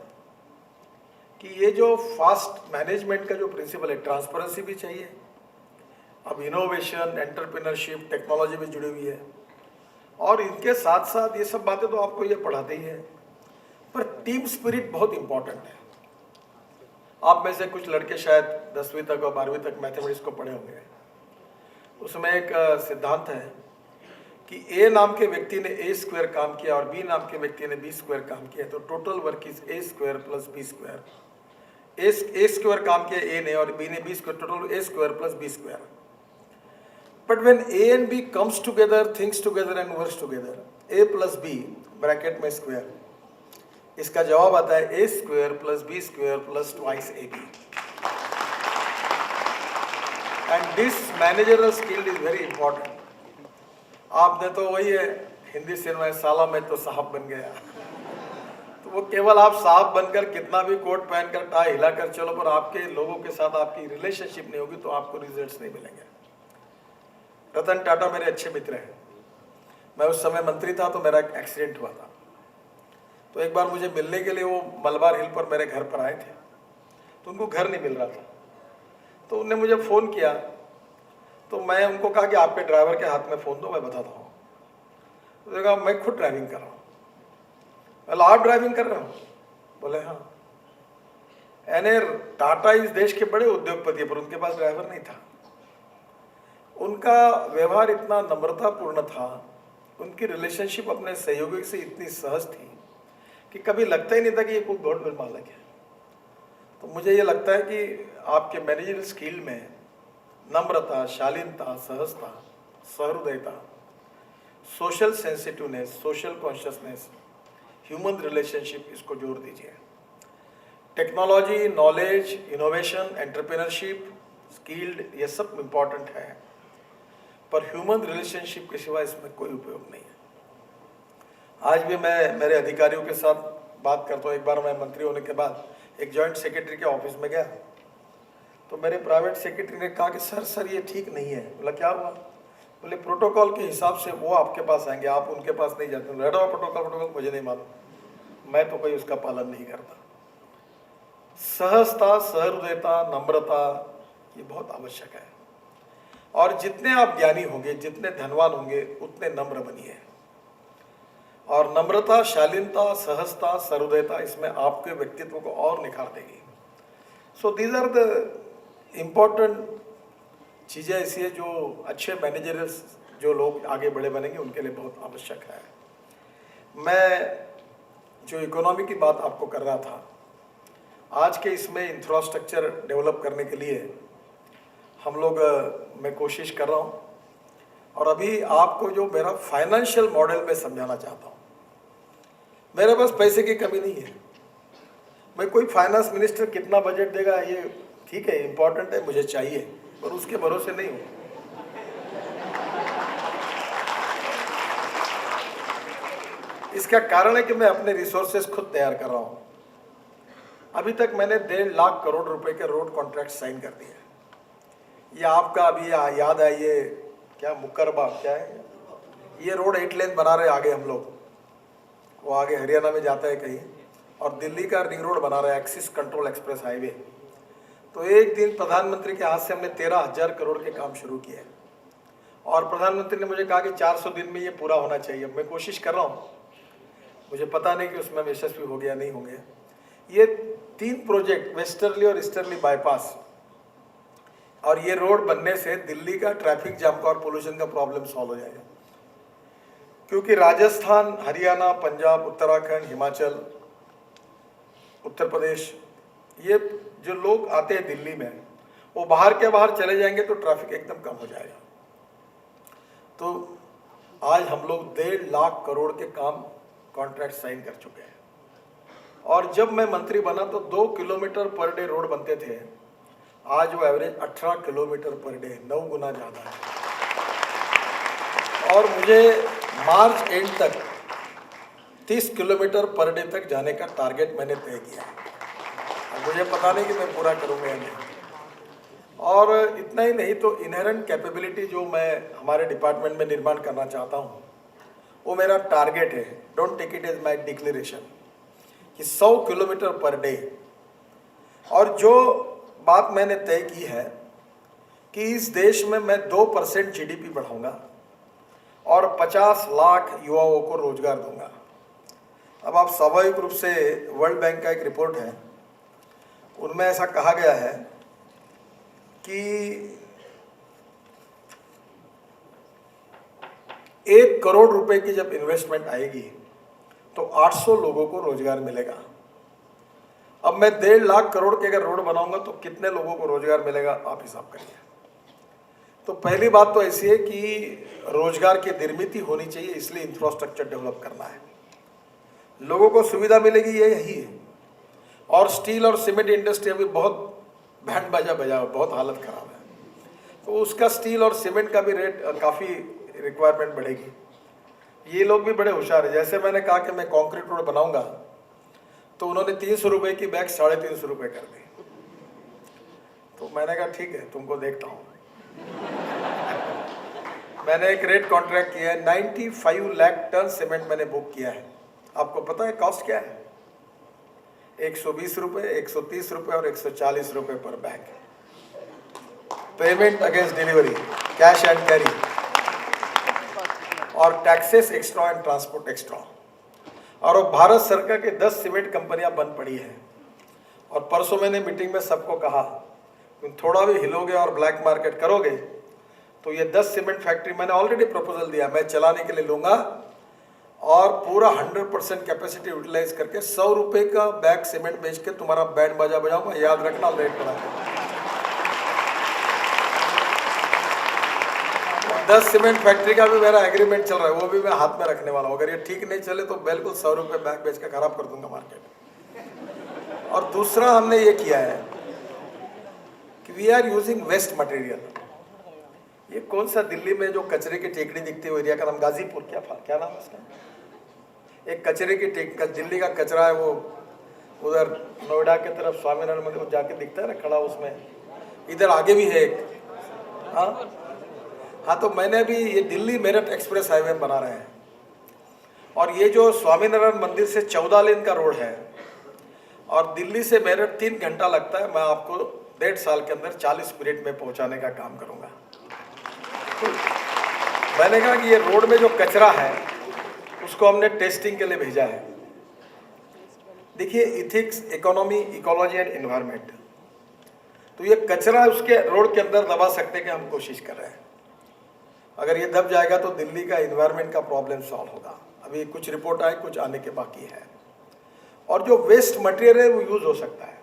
कि ये जो फास्ट मैनेजमेंट का जो प्रिंसिपल है, ट्रांसपेरेंसी भी चाहिए, अब इनोवेशन, एंटरप्रेन्योरशिप, टेक्नोलॉजी भी जुड़ी हुई है, और इनके साथ साथ ये सब बातें तो आपको ये पढ़ाते ही है, पर टीम स्पिरिट बहुत इंपॉर्टेंट है। आप में से कुछ लड़के शायद 10वीं तक और 12वीं तक मैथमेटिक्स को पढ़े होंगे। उसमें एक सिद्धांत है कि ए नाम के व्यक्ति ने ए स्क्वायर काम किया और बी नाम के व्यक्ति ने बी स्क्वायर काम किया, तो total work is A square plus B square. A square काम किया ए ने और बी ने B square, total A square plus B square. But when A and B comes together, thinks together and works together, A plus B bracket में square, इसका जवाब आता है A square plus B square plus twice AB। And this managerial skill is very important. आपने तो वही है, Hindi cinema में साला मैं तो साहब बन गया, तो वो केवल आप साहब बनकर कितना भी कोट पहनकर टाई हिलाकर चलो, पर आपके लोगों के साथ आपकी रिलेशनशिप नहीं होगी तो आपको रिजल्ट्स नहीं मिलेंगे। रतन टाटा मेरे अच्छे मित्र हैं। मैं उस समय मंत्री था तो मेरा एक एक्सीडेंट हुआ था, तो एक बार मुझे मिलने के लिए वो मलबार हिल पर मेरे घर पर आए थे, तो उनको घर नहीं मिल रहा था, तो उन्होंने मुझे फ़ोन किया, तो मैं उनको कहा कि आपके ड्राइवर के हाथ में फ़ोन दो, मैं बताता हूँ। तो कहा मैं खुद ड्राइविंग कर रहा हूँ। बोला आप ड्राइविंग कर रहे हो? बोले हाँ। यानी टाटा इस देश के बड़े उद्योगपति, पर उनके पास ड्राइवर नहीं था। उनका व्यवहार इतना नम्रतापूर्ण था, उनकी रिलेशनशिप अपने सहयोगी से इतनी सहज थी कि कभी लगता ही नहीं था कि ये कोई बहुत बड़ा मालिक है। तो मुझे ये लगता है कि आपके मैनेजरियल स्किल में नम्रता, शालीनता, सहजता, सहृदयता, social sensitiveness, social consciousness, human relationship, इसको जोड़ दीजिए। Technology, knowledge, innovation, entrepreneurship, skilled, ये सब इम्पॉर्टेंट है, पर ह्यूमन रिलेशनशिप के सिवा इसमें कोई उपयोग नहीं है। आज भी मैं मेरे अधिकारियों के साथ बात करता हूँ। एक बार मैं मंत्री होने के बाद एक जॉइंट सेक्रेटरी के ऑफिस में गया, तो मेरे प्राइवेट सेक्रेटरी ने कहा कि सर ये ठीक नहीं है। बोला क्या हुआ? बोले प्रोटोकॉल के हिसाब से वो आपके पास आएंगे, आप उनके पास नहीं जाते। प्रोटोकॉल मुझे नहीं मालूम, मैं तो कोई उसका पालन नहीं करता। सहजता, सहृदयता, नम्रता, ये बहुत आवश्यक है। और जितने आप ज्ञानी होंगे, जितने धनवान होंगे, उतने नम्र बनिए। और नम्रता, शालीनता, सहजता, सहृदयता, इसमें आपके व्यक्तित्व को और निखार देगी। So these are the important चीज़ें ऐसी है जो अच्छे मैनेजर्स, जो लोग आगे बड़े बनेंगे, उनके लिए बहुत आवश्यक है। मैं जो इकोनॉमी की बात आपको कर रहा था, आज के इसमें इंफ्रास्ट्रक्चर डेवलप करने के लिए हम लोग, मैं कोशिश कर रहा हूँ, और अभी आपको जो मेरा फाइनेंशियल मॉडल में समझाना चाहता हूँ। मेरे पास पैसे की कमी नहीं है। मैं कोई फाइनेंस मिनिस्टर कितना बजट देगा ये ठीक है, इम्पोर्टेंट है, मुझे चाहिए, पर उसके भरोसे नहीं हूँ। इसका कारण है कि मैं अपने रिसोर्सेज खुद तैयार कर रहा हूँ। अभी तक मैंने 1.5 लाख करोड़ रुपए के रोड कॉन्ट्रैक्ट साइन कर दिए। ये आपका अभी याद है, ये क्या मुकरबा क्या है, ये रोड 8 लेन बना रहे आगे हम लोग, वो आगे हरियाणा में जाता है कहीं, और दिल्ली का रिंग रोड बना रहा है, एक्सिस कंट्रोल एक्सप्रेस हाईवे। तो एक दिन प्रधानमंत्री के हाथ से हमने 13,000 करोड़ के काम शुरू किए, और प्रधानमंत्री ने मुझे कहा कि 400 दिन में ये पूरा होना चाहिए। मैं कोशिश कर रहा हूँ, मुझे पता नहीं कि उसमें यशस्वी हो गया नहीं हो गया। ये 3 प्रोजेक्ट, वेस्टर्ली और ईस्टर्ली बाईपास, और ये रोड बनने से दिल्ली का ट्रैफिक जाम का और पोल्यूशन का प्रॉब्लम सॉल्व हो जाएगा। क्योंकि राजस्थान, हरियाणा, पंजाब, उत्तराखंड, हिमाचल, उत्तर प्रदेश, ये जो लोग आते हैं दिल्ली में, वो बाहर के बाहर चले जाएंगे तो ट्रैफिक एकदम कम हो जाएगा। तो आज हम लोग 1.5 लाख करोड़ के काम कॉन्ट्रैक्ट साइन कर चुके हैं। और जब मैं मंत्री बना तो 2 किलोमीटर पर डे रोड बनते थे, आज वो एवरेज 18 किलोमीटर पर डे, 9 गुना ज़्यादा है। और मुझे मार्च एंड तक 30 किलोमीटर पर डे तक जाने का टारगेट मैंने तय किया है। अब मुझे पता नहीं कि मैं पूरा करूँगा या नहीं। और इतना ही नहीं तो इनहेरेंट कैपेबिलिटी जो मैं हमारे डिपार्टमेंट में निर्माण करना चाहता हूँ, वो मेरा टारगेट है। Don't take it as my declaration कि 100 किलोमीटर पर डे। और जो बात मैंने तय की है कि इस देश में मैं 2% GDP बढ़ाऊंगा और 50 लाख युवाओं को रोजगार दूंगा। अब आप स्वाभाविक रूप से वर्ल्ड बैंक का एक रिपोर्ट है, उनमें ऐसा कहा गया है कि 1 करोड़ रुपए की जब इन्वेस्टमेंट आएगी तो 800 लोगों को रोजगार मिलेगा। अब मैं 1.5 लाख करोड़ के अगर रोड बनाऊंगा तो कितने लोगों को रोजगार मिलेगा, आप हिसाब करिए। तो पहली बात तो ऐसी है कि रोजगार की निर्मित होनी चाहिए, इसलिए इंफ्रास्ट्रक्चर डेवलप करना है, लोगों को सुविधा मिलेगी, ये यही है। और स्टील और सीमेंट इंडस्ट्री अभी बहुत बैंड बाजा बजा, बहुत हालत खराब है, तो उसका स्टील और सीमेंट का भी रेट काफ़ी रिक्वायरमेंट बढ़ेगी। ये लोग भी बड़े होशियार है। जैसे मैंने कहा कि मैं कंक्रीट रोड बनाऊंगा तो उन्होंने 300 रुपये की बैग 350 रुपये कर दी। तो मैंने कहा ठीक है, तुमको देखता हूँ। मैंने एक रेट कॉन्ट्रैक्ट किया है, 95 लाख टन सीमेंट मैंने बुक किया है। आपको पता है कॉस्ट क्या है? 120 रुपये, 130 रुपये और 140 रुपये पर bag. Payment against delivery, cash and carry, और taxes extra and transport extra. और वो भारत सरकार के 10 सीमेंट कंपनियां बंद पड़ी हैं। और परसों मैंने मीटिंग में सबको कहा, तुम थोड़ा भी हिलोगे और ब्लैक मार्केट करोगे तो ये 10 सीमेंट फैक्ट्री मैंने ऑलरेडी प्रपोजल दिया, मैं चलाने के लिए लूँगा और पूरा 100% कैपेसिटी यूटिलाइज करके 100 रुपये का बैग सीमेंट बेच के तुम्हारा बैंड बाजा बजाऊंगा। याद रखना, रेट बढ़ा के 10 सीमेंट फैक्ट्री का भी मेरा एग्रीमेंट चल रहा है, वो भी मैं हाथ में रखने वाला हूँ। अगर ये ठीक नहीं चले तो बिल्कुल 100 रुपये बैग बेच के खराब कर दूंगा मार्केट। और दूसरा हमने ये किया है कि we are using waste material. ये कौन सा दिल्ली में जो कचरे की टेकड़ी दिखती है, एरिया का नाम गाजीपुर, क्या नाम है उसका? एक कचरे की दिल्ली का कचरा है, वो उधर नोएडा की तरफ स्वामीनारायण मंदिर जाके दिखता है ना खड़ा, उसमें इधर आगे भी है एक। हाँ, तो मैंने भी ये दिल्ली मेरठ एक्सप्रेस हाईवे बना रहे हैं। और ये जो स्वामीनारायण मंदिर से 14 लेन का रोड है और दिल्ली से मेरठ 3 घंटा लगता है, मैं आपको 1.5 साल के अंदर 40 मिनट में पहुंचाने का काम करूंगा। तो मैंने कहा कि ये रोड में जो कचरा है उसको हमने टेस्टिंग के लिए भेजा है। देखिए, ethics, economy, ecology and environment, तो ये कचरा उसके रोड के अंदर दबा सकते कि हम कोशिश कर रहे हैं। अगर ये दब जाएगा तो दिल्ली का एनवायरनमेंट का प्रॉब्लम सॉल्व होगा। अभी कुछ रिपोर्ट आए, कुछ आने के बाकी है। और जो वेस्ट मटेरियल है वो यूज हो सकता है।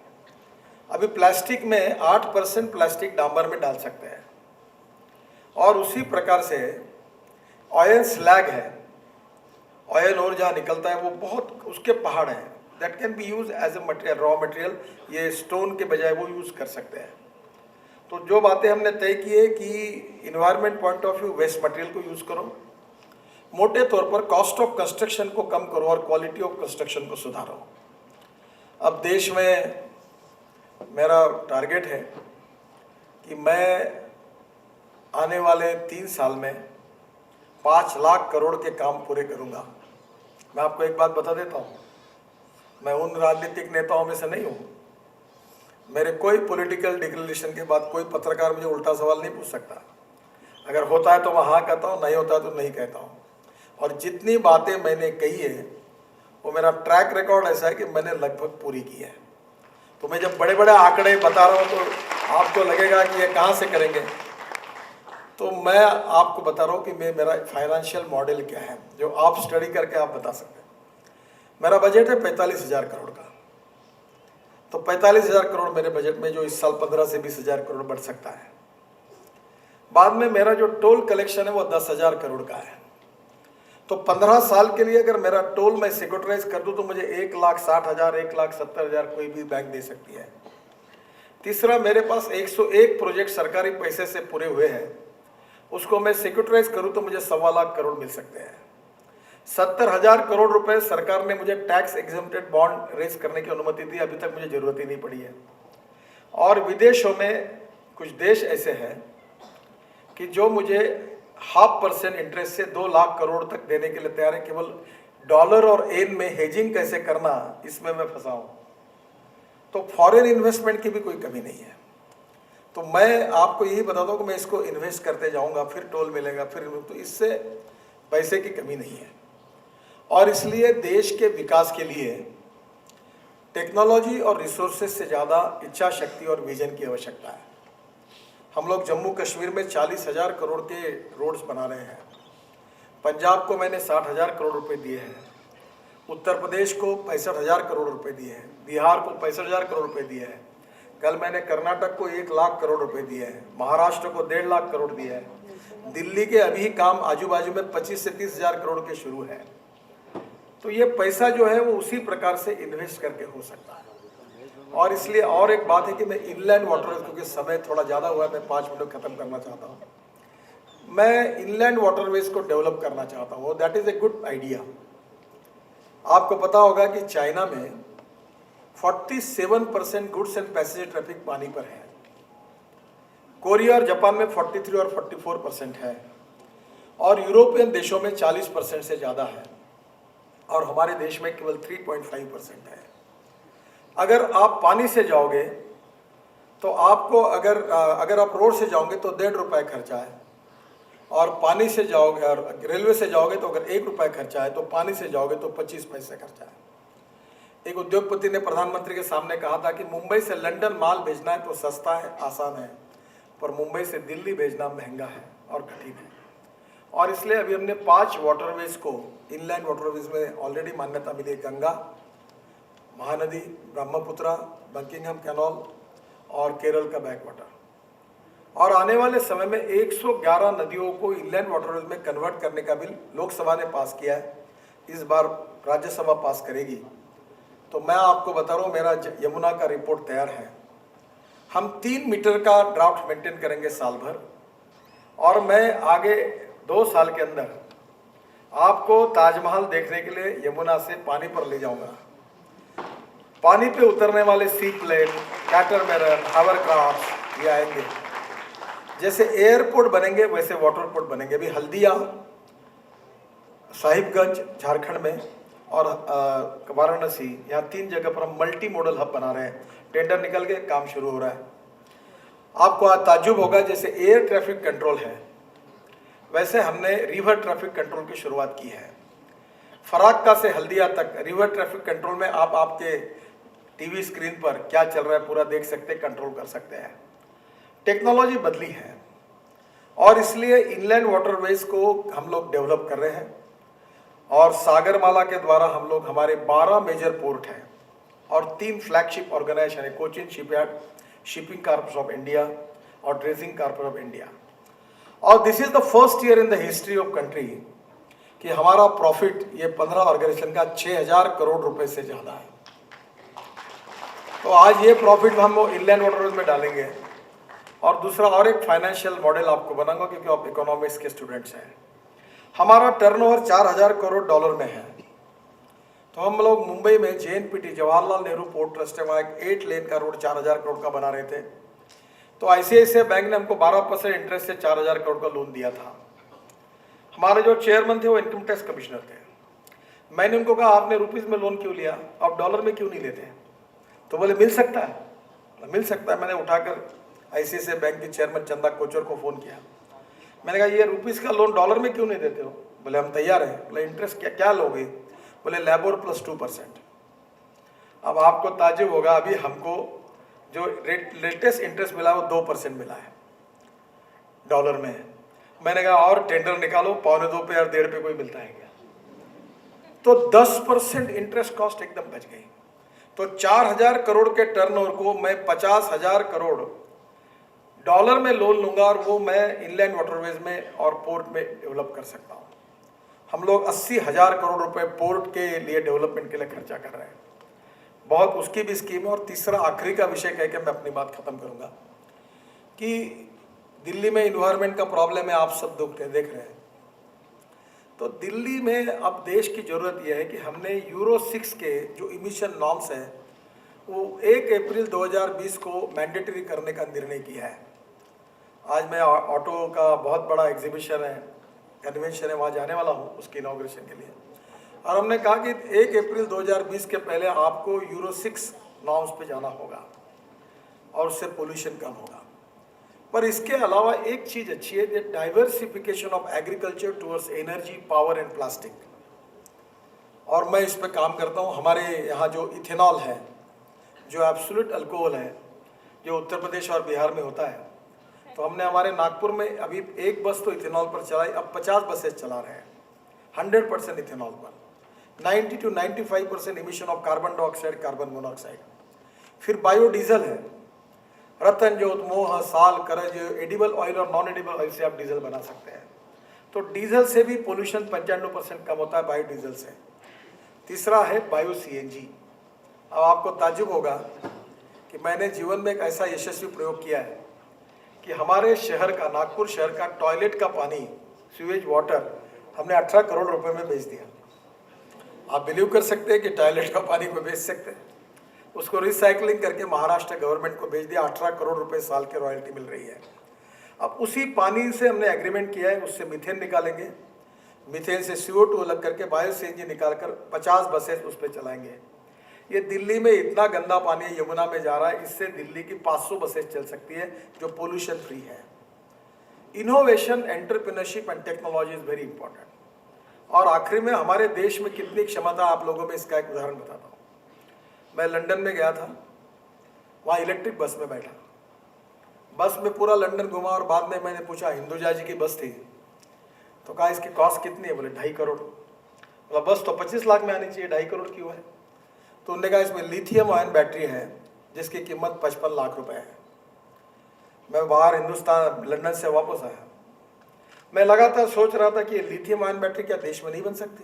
अभी प्लास्टिक में 8% प्लास्टिक डांबर में डाल सकते हैं। और उसी प्रकार से ऑयल स्लैग है, ऑयल और जहाँ निकलता है वो बहुत उसके पहाड़ हैं, that can be use as a material, raw material. ये स्टोन के बजाय वो यूज कर सकते हैं। तो जो बातें हमने तय की है कि environment point of view waste material को यूज करो, मोटे तौर पर कॉस्ट ऑफ कंस्ट्रक्शन को कम करो और क्वालिटी ऑफ कंस्ट्रक्शन को सुधारो। अब देश में मेरा टारगेट है कि मैं आने वाले 3 साल में 5 लाख करोड़ के काम पूरे करूंगा। मैं आपको एक बात बता देता हूँ, मैं उन राजनीतिक नेताओं में से नहीं हूँ। मेरे कोई पॉलिटिकल डिक्लेरेशन के बाद कोई पत्रकार मुझे उल्टा सवाल नहीं पूछ सकता। अगर होता है तो मैं हाँ कहता हूँ, नहीं होता है तो नहीं कहता हूँ। और जितनी बातें मैंने कही है वो मेरा ट्रैक रिकॉर्ड ऐसा है कि मैंने लगभग पूरी की है। तो मैं जब बड़े बड़े आंकड़े बता रहा हूँ तो आपको लगेगा कि ये कहाँ से करेंगे। तो मैं आपको बता रहा हूँ कि मेरा फाइनेंशियल मॉडल क्या है, जो आप स्टडी करके आप बता सकते हैं। मेरा बजट है 45,000 करोड़ का। तो 45,000 करोड़ मेरे बजट में, जो इस साल 15 से 20,000 करोड़ बढ़ सकता है। बाद में मेरा जो टोल कलेक्शन है वो 10,000 करोड़ का है। तो 15 साल के लिए अगर मेरा टोल मैं सिक्योरिटाइज कर दूं तो मुझे 1,60,000, 1,70,000 कोई भी बैंक दे सकती है। तीसरा, मेरे पास 101 प्रोजेक्ट सरकारी पैसे से पूरे हुए हैं, उसको मैं सिक्योरिटाइज करूं तो मुझे 1.25 लाख करोड़ मिल सकते हैं। 70,000 करोड़ रुपए सरकार ने मुझे टैक्स एग्जेम्प्टेड बॉन्ड रेज करने की अनुमति दी, अभी तक मुझे जरूरत ही नहीं पड़ी है। और विदेशों में कुछ देश ऐसे हैं कि जो मुझे 0.5% इंटरेस्ट से 2 लाख करोड़ तक देने के लिए तैयार है। केवल डॉलर और येन में हेजिंग कैसे करना, इसमें मैं फंसा हूं। तो फॉरेन इन्वेस्टमेंट की भी कोई कमी नहीं है। तो मैं आपको यही बताता हूं कि मैं इसको इन्वेस्ट करते जाऊंगा, फिर टोल मिलेगा, फिर तो इससे पैसे की कमी नहीं है। और इसलिए देश के विकास के लिए टेक्नोलॉजी और रिसोर्सेज से ज़्यादा इच्छा शक्ति और विजन की आवश्यकता है। हम लोग जम्मू कश्मीर में 40,000 करोड़ के रोड्स बना रहे हैं। पंजाब को मैंने 60,000 करोड़ रुपए दिए हैं। उत्तर प्रदेश को 65,000 करोड़ रुपए दिए हैं। बिहार को 65,000 करोड़ रुपए दिए हैं। कल मैंने कर्नाटक को 1 लाख करोड़ रुपए दिए हैं। महाराष्ट्र को 1.5 लाख करोड़ दिए हैं। दिल्ली के अभी काम आजू बाजू में 25 से 30,000 करोड़ के शुरू है। तो ये पैसा जो है वो उसी प्रकार से इन्वेस्ट करके हो सकता है। और इसलिए और एक बात है कि मैं इनलैंड वाटरवेज, क्योंकि समय थोड़ा ज़्यादा हुआ है, मैं 5 मिनट खत्म करना चाहता हूँ। मैं इनलैंड वाटरवेज को डेवलप करना चाहता हूँ। That is a good idea. आपको पता होगा कि चाइना में 47% गुड्स एंड पैसेंजर ट्रैफिक पानी पर है। कोरिया और जापान में 43 और 44% है। और यूरोपियन देशों में 40% से ज़्यादा है। और हमारे देश में केवल 3.5% है। अगर आप पानी से जाओगे तो आपको अगर आप रोड से जाओगे तो 1.5 रुपये खर्चा है। और पानी से जाओगे और रेलवे से जाओगे तो अगर 1 रुपये खर्चा है, तो पानी से जाओगे तो 25 पैसे खर्चा है। एक उद्योगपति ने प्रधानमंत्री के सामने कहा था कि मुंबई से लंदन माल भेजना है तो सस्ता है, आसान है, पर मुंबई से दिल्ली भेजना महंगा है और कठिन है। और इसलिए अभी हमने 5 वाटरवेज को, इनलैंड वाटरवेज में ऑलरेडी मान्यता मिली है। गंगा, महानदी, ब्रह्मपुत्रा, बंकिंगम कैनाल और केरल का बैक वाटर। और आने वाले समय में 111 नदियों को इनलैंड वाटरवेज में कन्वर्ट करने का बिल लोकसभा ने पास किया है। इस बार राज्यसभा पास करेगी। तो मैं आपको बता रहा हूँ, मेरा यमुना का रिपोर्ट तैयार है। हम 3 मीटर का ड्राफ्ट मेंटेन करेंगे साल भर। और मैं आगे 2 साल के अंदर आपको ताजमहल देखने के लिए यमुना से पानी पर ले जाऊंगा। पानी पे उतरने वाले सी प्लेन, कैटरमैरन, हावरक्राफ्ट ये आएंगे। जैसे एयरपोर्ट बनेंगे वैसे वाटरपोर्ट बनेंगे। अभी हल्दिया, साहिबगंज झारखंड में और वाराणसी, यहाँ 3 जगह पर हम मल्टी मॉडल हब बना रहे हैं। टेंडर निकल के काम शुरू हो रहा है। आपको आज ताज्जुब होगा, जैसे एयर ट्रैफिक कंट्रोल है वैसे हमने रिवर ट्रैफिक कंट्रोल की शुरुआत की है। फराक्का से हल्दिया तक रिवर ट्रैफिक कंट्रोल में आप आपके टीवी स्क्रीन पर क्या चल रहा है पूरा देख सकते, कंट्रोल कर सकते हैं। टेक्नोलॉजी बदली है और इसलिए इनलैंड वाटरवेज को हम लोग डेवलप कर रहे हैं। और सागरमाला के द्वारा हम लोग, हमारे 12 मेजर पोर्ट हैं और 3 फ्लैगशिप ऑर्गेनाइजेशन है, Cochin shipyard, shipping corporation of India और ड्रेजिंग कॉर्पोरेशन ऑफ इंडिया। और this is the first year in the history of country कि हमारा प्रॉफिट ये 15 ऑर्गेनाइजेशन का 6,000 करोड़ रुपए से ज़्यादा है। तो आज ये प्रॉफिट हम इनलैंड वाटरवेज में डालेंगे। और दूसरा और एक फाइनेंशियल मॉडल आपको बनाऊंगा, क्योंकि आप इकोनॉमिक्स के स्टूडेंट्स हैं। हमारा टर्नओवर 4,000 करोड़ डॉलर में है। तो हम लोग मुंबई में JNPT, Jawaharlal Nehru port trust है, वहाँ एक 8 लेन का रोड 4,000 करोड़ का बना रहे थे। तो ICICI बैंक ने हमको 12% इंटरेस्ट से 4,000 करोड़ का लोन दिया था। हमारे जो चेयरमैन थे वो इनकम टैक्स कमिश्नर थे। मैंने उनको कहा आपने रुपीज़ में लोन क्यों लिया, आप डॉलर में क्यों नहीं लेते? तो बोले मिल सकता है, मिल सकता है। मैंने उठाकर ICICI बैंक के चेयरमैन चंदा कोचर को फ़ोन किया। मैंने कहा ये रुपीज़ का लोन डॉलर में क्यों नहीं देते हो? बोले हम तैयार हैं। बोले इंटरेस्ट क्या लोगे? बोले LIBOR + 2%। अब आपको ताज्जुब होगा, अभी हमको जो लेटेस्ट इंटरेस्ट मिला वो 2% मिला है डॉलर में। मैंने कहा और टेंडर निकालो, 1.25 पे और 1.5 पे कोई मिलता है क्या? तो 10% इंटरेस्ट कॉस्ट एकदम बच गई। तो 4,000 करोड़ के टर्नओवर को मैं 50,000 करोड़ डॉलर में लोन लूंगा और वो मैं इनलैंड वाटरवेज में और पोर्ट में डेवलप कर सकता हूँ। हम लोग 80,000 करोड़ रुपए पोर्ट के लिए डेवलपमेंट के लिए खर्चा कर रहे हैं। बहुत उसकी भी स्कीम है। और तीसरा आखिरी का विषय कह के मैं अपनी बात खत्म करूंगा कि दिल्ली में इन्वायरमेंट का प्रॉब्लम है, आप सब देख रहे हैं। तो दिल्ली में अब देश की ज़रूरत यह है कि हमने यूरो 6 के जो इमिशन नॉर्म्स हैं वो 1 अप्रैल 2020 को मैंडेटरी करने का निर्णय किया है। आज मैं ऑटो का बहुत बड़ा एग्जीबिशन है, कन्वेंशन है, वहाँ जाने वाला हूँ उसके इनॉग्रेशन के लिए, और हमने कहा कि 1 अप्रैल 2020 के पहले आपको यूरो 6 नॉर्म्स पे जाना होगा और उससे पोल्यूशन कम होगा। पर इसके अलावा एक चीज़ अच्छी है, diversification of agriculture towards energy, power and plastic, और मैं इस पर काम करता हूँ। हमारे यहाँ जो इथेनॉल है, जो एब्सोल्यूट अल्कोहल है, जो उत्तर प्रदेश और बिहार में होता है, तो हमने हमारे नागपुर में अभी एक बस तो इथेनॉल पर चलाई, अब 50 बसेस चला रहे हैं 100% इथेनॉल पर। 90 to 95% emission of carbon dioxide, carbon monoxide. फिर बायोडीजल है, रतन, जोत, मोह, साल, करज, एडिबल ऑयल और नॉन एडिबल ऑयल से आप डीजल बना सकते हैं। तो डीजल से भी पोल्यूशन 95% कम होता है बायोडीजल से। तीसरा है बायो सीएनजी। अब आपको ताज्जुब होगा कि मैंने जीवन में एक ऐसा यशस्वी प्रयोग किया है कि हमारे शहर का, नागपुर शहर का टॉयलेट का पानी, सीवेज वाटर हमने 18 करोड़ रुपए में बेच दिया। आप बिलीव कर सकते हैं कि टॉयलेट का पानी को बेच सकते हैं? उसको रिसाइकलिंग करके महाराष्ट्र गवर्नमेंट को बेच दिया, 18 करोड़ रुपए साल की रॉयल्टी मिल रही है। अब उसी पानी से हमने एग्रीमेंट किया है, उससे मीथेन निकालेंगे, मीथेन से CO2 अलग करके बायो सीएनजी निकालकर 50 बसेस उस पर चलाएंगे। ये दिल्ली में इतना गंदा पानी यमुना में जा रहा है, इससे दिल्ली की 500 बसेस चल सकती है जो पोल्यूशन फ्री है। Innovation, entrepreneurship and technology is very important. और आखिरी में हमारे देश में कितनी क्षमता, आप लोगों में इसका एक उदाहरण बताता हूँ। मैं लंदन में गया था, वहाँ इलेक्ट्रिक बस में बैठा, बस में पूरा लंदन घुमा, और बाद में मैंने पूछा, हिंदुजा जी की बस थी, तो कहा इसकी कॉस्ट कितनी है? बोले 2.5 करोड़। बोला बस तो 25 लाख में आनी चाहिए, 2.5 करोड़ क्यों है? तो उन्होंने कहा इसमें लिथियम आयन बैटरी है जिसकी कीमत 55 लाख रुपए है। मैं बाहर हिंदुस्तान, लंदन से वापस आया, मैं लगातार सोच रहा था कि लिथियम आयन बैटरी क्या देश में नहीं बन सकती?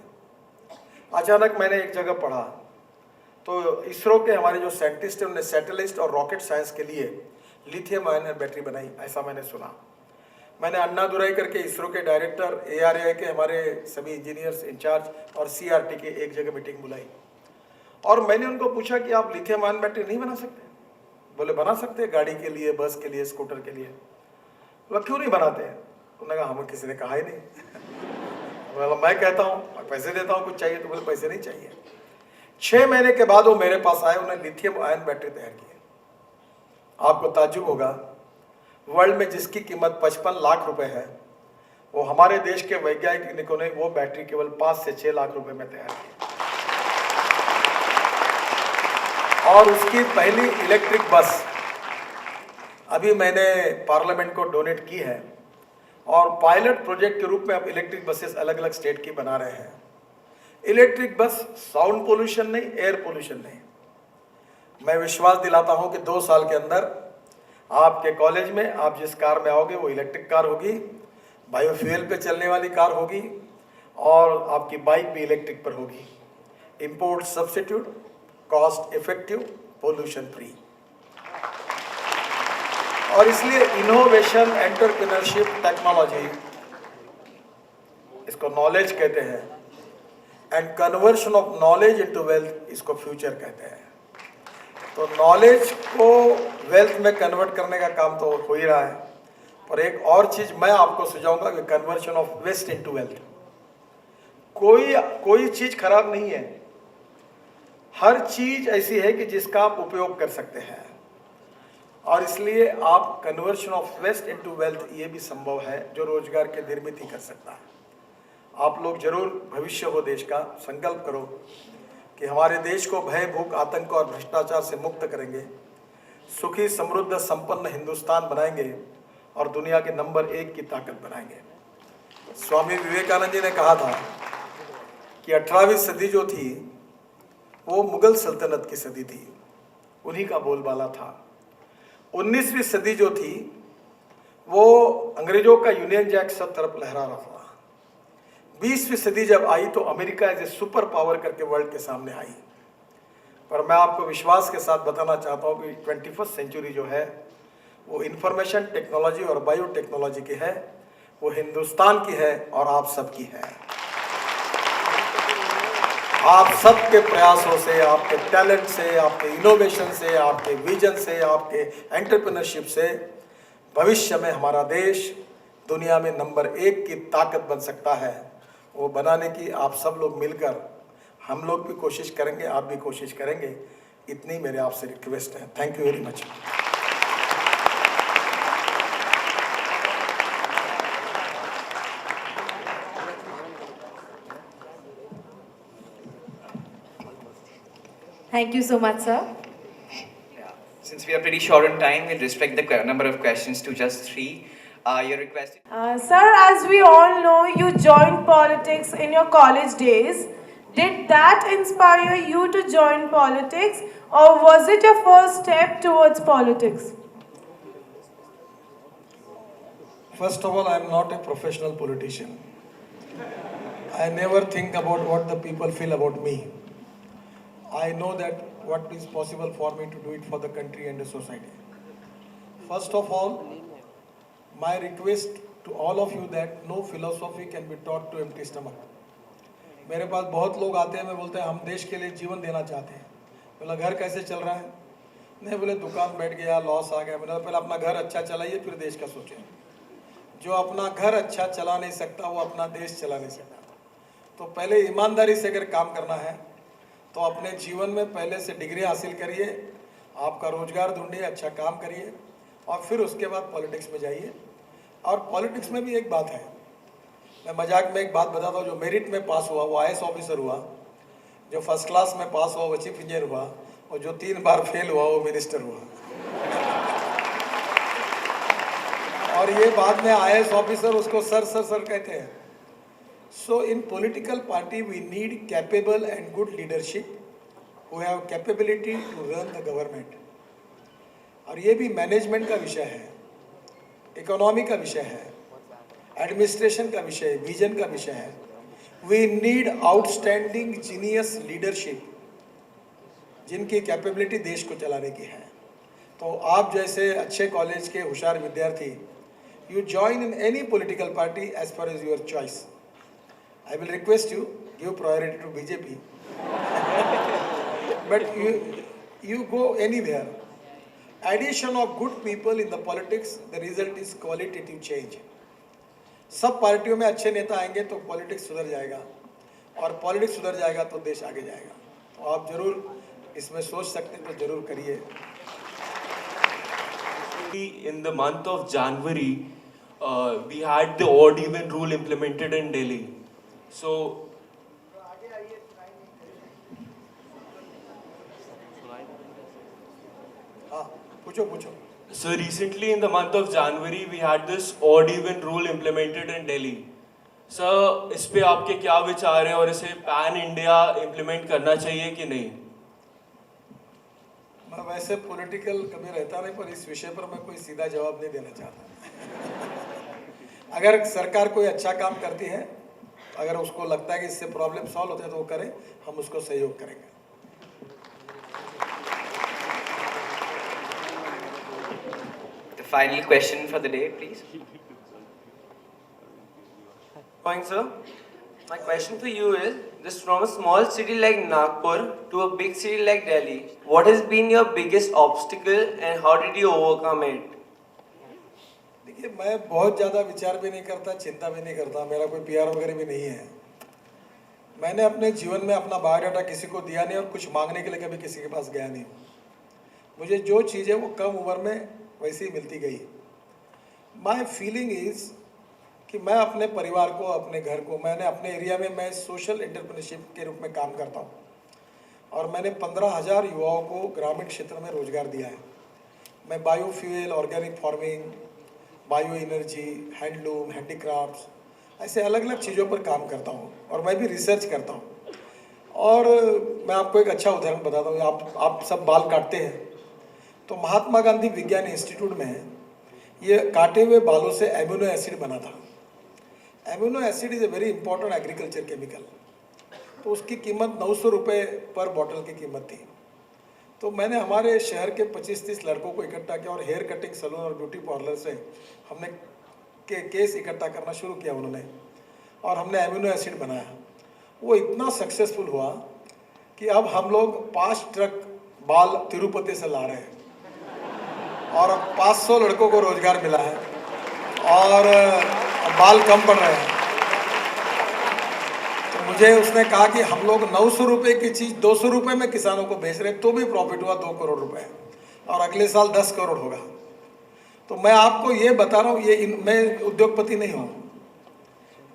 अचानक मैंने एक जगह पढ़ा, तो इसरो के हमारे जो साइंटिस्ट हैं, उन्होंने सैटेलाइट और रॉकेट साइंस के लिए लिथियम आयन बैटरी बनाई, ऐसा मैंने सुना। मैंने अन्ना दुराई करके इसरो के डायरेक्टर, ARI के हमारे सभी इंजीनियर्स इंचार्ज और CRT के एक जगह मीटिंग बुलाई, और मैंने उनको पूछा कि आप लिथियम आयन बैटरी नहीं बना सकते? बोले बना सकते हैं, गाड़ी के लिए, बस के लिए, स्कूटर के लिए। बोला क्यों नहीं बनाते हैं? उन्होंने कहा हमें किसी ने कहा ही नहीं। बोला मैं कहता हूँ, पैसे देता हूँ, कुछ चाहिए? तो बोले पैसे नहीं चाहिए। 6 महीने के बाद वो मेरे पास आए, उन्होंने लिथियम आयन बैटरी तैयार की। आपको ताज्जुब होगा, वर्ल्ड में जिसकी कीमत 55 लाख रुपए है, वो हमारे देश के वैज्ञानिकों ने वो बैटरी केवल 5 से 6 लाख रुपए में तैयार की, और उसकी पहली इलेक्ट्रिक बस अभी मैंने पार्लियामेंट को डोनेट की है, और पायलट प्रोजेक्ट के रूप में अब इलेक्ट्रिक बसेस अलग अलग स्टेट की बना रहे हैं। इलेक्ट्रिक बस साउंड पोल्यूशन नहीं, एयर पोल्यूशन नहीं। मैं विश्वास दिलाता हूं कि 2 साल के अंदर आपके कॉलेज में आप जिस कार में आओगे वो इलेक्ट्रिक कार होगी, बायोफ्यूल पे चलने वाली कार होगी, और आपकी बाइक भी इलेक्ट्रिक पर होगी। Import substitute, cost effective, pollution free. और इसलिए इनोवेशन, एंटरप्रेन्योरशिप, टेक्नोलॉजी, इसको नॉलेज कहते हैं, and conversion of knowledge into wealth, इसको फ्यूचर कहते हैं। तो नॉलेज को वेल्थ में कन्वर्ट करने का काम तो हो ही रहा है, पर एक और चीज मैं आपको सुझाऊंगा कि conversion of waste into wealth. कोई चीज खराब नहीं है, हर चीज ऐसी है कि जिसका आप उपयोग कर सकते हैं, और इसलिए आप conversion of waste into wealth ये भी संभव है, जो रोजगार की निर्मित ही कर सकता है। आप लोग जरूर भविष्य हो देश का, संकल्प करो कि हमारे देश को भय, भूख, आतंक और भ्रष्टाचार से मुक्त करेंगे, सुखी, समृद्ध, संपन्न हिंदुस्तान बनाएंगे, और दुनिया के नंबर 1 की ताकत बनाएंगे। स्वामी विवेकानंद जी ने कहा था कि 18वीं सदी जो थी वो मुगल सल्तनत की सदी थी, उन्हीं का बोलबाला था। 19वीं सदी जो थी वो अंग्रेजों का यूनियन जैक सब तरफ लहरा रहा था। 20वीं सदी जब आई तो America as a super power करके वर्ल्ड के सामने आई। पर मैं आपको विश्वास के साथ बताना चाहता हूँ कि 21st सेंचुरी जो है वो इंफॉर्मेशन टेक्नोलॉजी और बायोटेक्नोलॉजी की है, वो हिंदुस्तान की है और आप सबकी है। आप सबके प्रयासों से, आपके टैलेंट से, आपके इनोवेशन से, आपके विजन से, आपके एंटरप्रेन्योरशिप से भविष्य में हमारा देश दुनिया में नंबर 1 की ताकत बन सकता है। वो बनाने की आप सब लोग मिलकर, हम लोग भी कोशिश करेंगे, आप भी कोशिश करेंगे। इतनी मेरे आपसे रिक्वेस्ट है। Thank you very much. Thank you so much, sir. Yeah. Since we are pretty short on time, we'll restrict the number of questions to just 3. Your request. Sir, as we all know, you joined politics in your college days. Did that inspire you to join politics, or was it your first step towards politics? First of all, I am not a professional politician. I never think about what the people feel about me. I know that what is possible for me to do it for the country and the society. First of all, my request to all of you that no philosophy can be taught to empty stomach. मेरे पास बहुत लोग आते हैं, मैं बोलते हैं हम देश के लिए जीवन देना चाहते हैं। बोला घर कैसे चल रहा है? नहीं, बोले दुकान बैठ गया, लॉस आ गया। मैंने पहले अपना घर अच्छा चलाइए, फिर देश का सोचें। जो अपना घर अच्छा चला नहीं सकता वो अपना देश चला नहीं सकता। तो पहले ईमानदारी से अगर काम करना है तो अपने जीवन में पहले से डिग्री हासिल करिए, आपका रोजगार ढूंढिए, अच्छा काम करिए और फिर उसके बाद पॉलिटिक्स में जाइए। और पॉलिटिक्स में भी एक बात है, मैं मजाक में एक बात बताता हूँ। जो मेरिट में पास हुआ वो IAS ऑफिसर हुआ, जो फर्स्ट क्लास में पास हुआ वो चीफ इंजीनियर हुआ, और जो 3 बार फेल हुआ वो मिनिस्टर हुआ। और ये बाद में IAS ऑफिसर उसको सर सर सर कहते हैं। So in political party we need capable and good leadership who have capability to run the government. और ये भी मैनेजमेंट का विषय है, इकोनॉमी का विषय है, एडमिनिस्ट्रेशन का विषय है, विजन का विषय है। We need outstanding genius leadership जिनकी कैपेबिलिटी देश को चलाने की है। तो आप जैसे अच्छे कॉलेज के होशियार विद्यार्थी, you join in any political party as far as your choice. I will request you, give priority to BJP. But you go anywhere. Addition of good people in the politics, the result is qualitative change. सब पार्टियों में अच्छे नेता आएंगे तो politics सुधर जाएगा, और पॉलिटिक्स सुधर जाएगा तो देश आगे जाएगा। तो आप जरूर इसमें सोच सकते हैं, तो जरूर करिए। In the month of January, we had the odd even rule implemented in Delhi. So, पूछो। so recently in the month of January, we had this odd even rule implemented in Delhi. Sir, इस पे आपके क्या विचार हैं और इसे pan India implement करना चाहिए कि नहीं? मैं वैसे पॉलिटिकल कभी रहता नहीं, पर इस विषय पर मैं कोई सीधा जवाब नहीं देना चाहता। अगर सरकार कोई अच्छा काम करती है, अगर उसको लगता है कि इससे प्रॉब्लम सॉल्व होते हैं तो वो करें, हम उसको सहयोग करेंगे। The final question for the day, please. Fine, sir. My question for you is, just from a small city like Nagpur to a big city like Delhi, what has been your biggest obstacle and how did you overcome it? देखिए, मैं बहुत ज़्यादा विचार भी नहीं करता, चिंता भी नहीं करता, मेरा कोई PR वगैरह भी नहीं है। मैंने अपने जीवन में अपना बायोडाटा किसी को दिया नहीं और कुछ मांगने के लिए कभी किसी के पास गया नहीं। मुझे जो चीज़ है वो कम उम्र में वैसी ही मिलती गई। माय फीलिंग इज़ कि मैं अपने परिवार को, अपने घर को, मैंने अपने एरिया में मैं सोशल एंटरप्रेन्योरशिप के रूप में काम करता हूँ और मैंने 15,000 युवाओं को ग्रामीण क्षेत्र में रोजगार दिया है। मैं biofuel, organic farming, bio energy, handloom, handicrafts, ऐसे अलग अलग चीज़ों पर काम करता हूँ और मैं भी रिसर्च करता हूँ। और मैं आपको एक अच्छा उदाहरण बताता हूँ। आप सब बाल काटते हैं, तो महात्मा गांधी विज्ञान इंस्टीट्यूट में ये काटे हुए बालों से एमिनो एसिड बना था। Amino acid is a very important agriculture chemical. तो उसकी कीमत 900 रुपये पर बॉटल की कीमत थी। तो मैंने हमारे शहर के 25-30 लड़कों को इकट्ठा किया और हेयर कटिंग सैलून और ब्यूटी पार्लर से हमने केस इकट्ठा करना शुरू किया उन्होंने, और हमने एमिनो एसिड बनाया। वो इतना सक्सेसफुल हुआ कि अब हम लोग 5 ट्रक बाल तिरुपति से ला रहे हैं और 500 लड़कों को रोजगार मिला है और बाल कम पड़ रहे हैं। तो मुझे उसने कहा कि हम लोग 900 रुपये की चीज़ 200 रुपये में किसानों को बेच रहे, तो भी प्रॉफिट हुआ 2 करोड़ रुपए और अगले साल 10 करोड़ होगा। तो मैं आपको ये बता रहा हूँ, मैं उद्योगपति नहीं हूँ,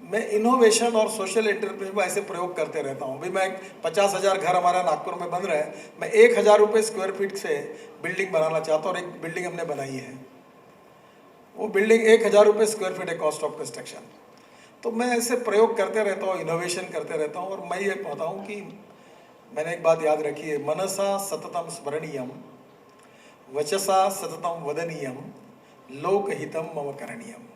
मैं इनोवेशन और सोशल एंटरप्रेन्योर में ऐसे प्रयोग करते रहता हूँ। अभी मैं 50,000 घर हमारा नागपुर में बन रहा है, मैं 1,000 रुपये स्क्वायर फीट से बिल्डिंग बनाना चाहता हूँ और एक बिल्डिंग हमने बनाई है। वो बिल्डिंग 1,000 रुपये स्क्वायर फीट है कॉस्ट ऑफ कंस्ट्रक्शन। तो मैं ऐसे प्रयोग करते रहता हूँ, इनोवेशन करते रहता हूँ। और मैं ये कहता हूँ कि मैंने एक बात याद रखी है, मनसा सततम स्मरणीयम वचसा सततम वदनीयम लोकहितम मम करणीयम।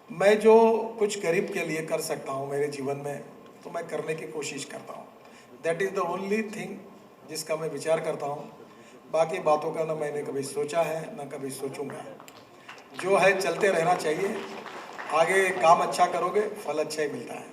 मैं जो कुछ गरीब के लिए कर सकता हूँ मेरे जीवन में, तो मैं करने की कोशिश करता हूँ। That is the only thing जिसका मैं विचार करता हूँ। बाकी बातों का ना मैंने कभी सोचा है ना कभी सोचूंगा। जो है चलते रहना चाहिए, आगे काम अच्छा करोगे फल अच्छा ही मिलता है।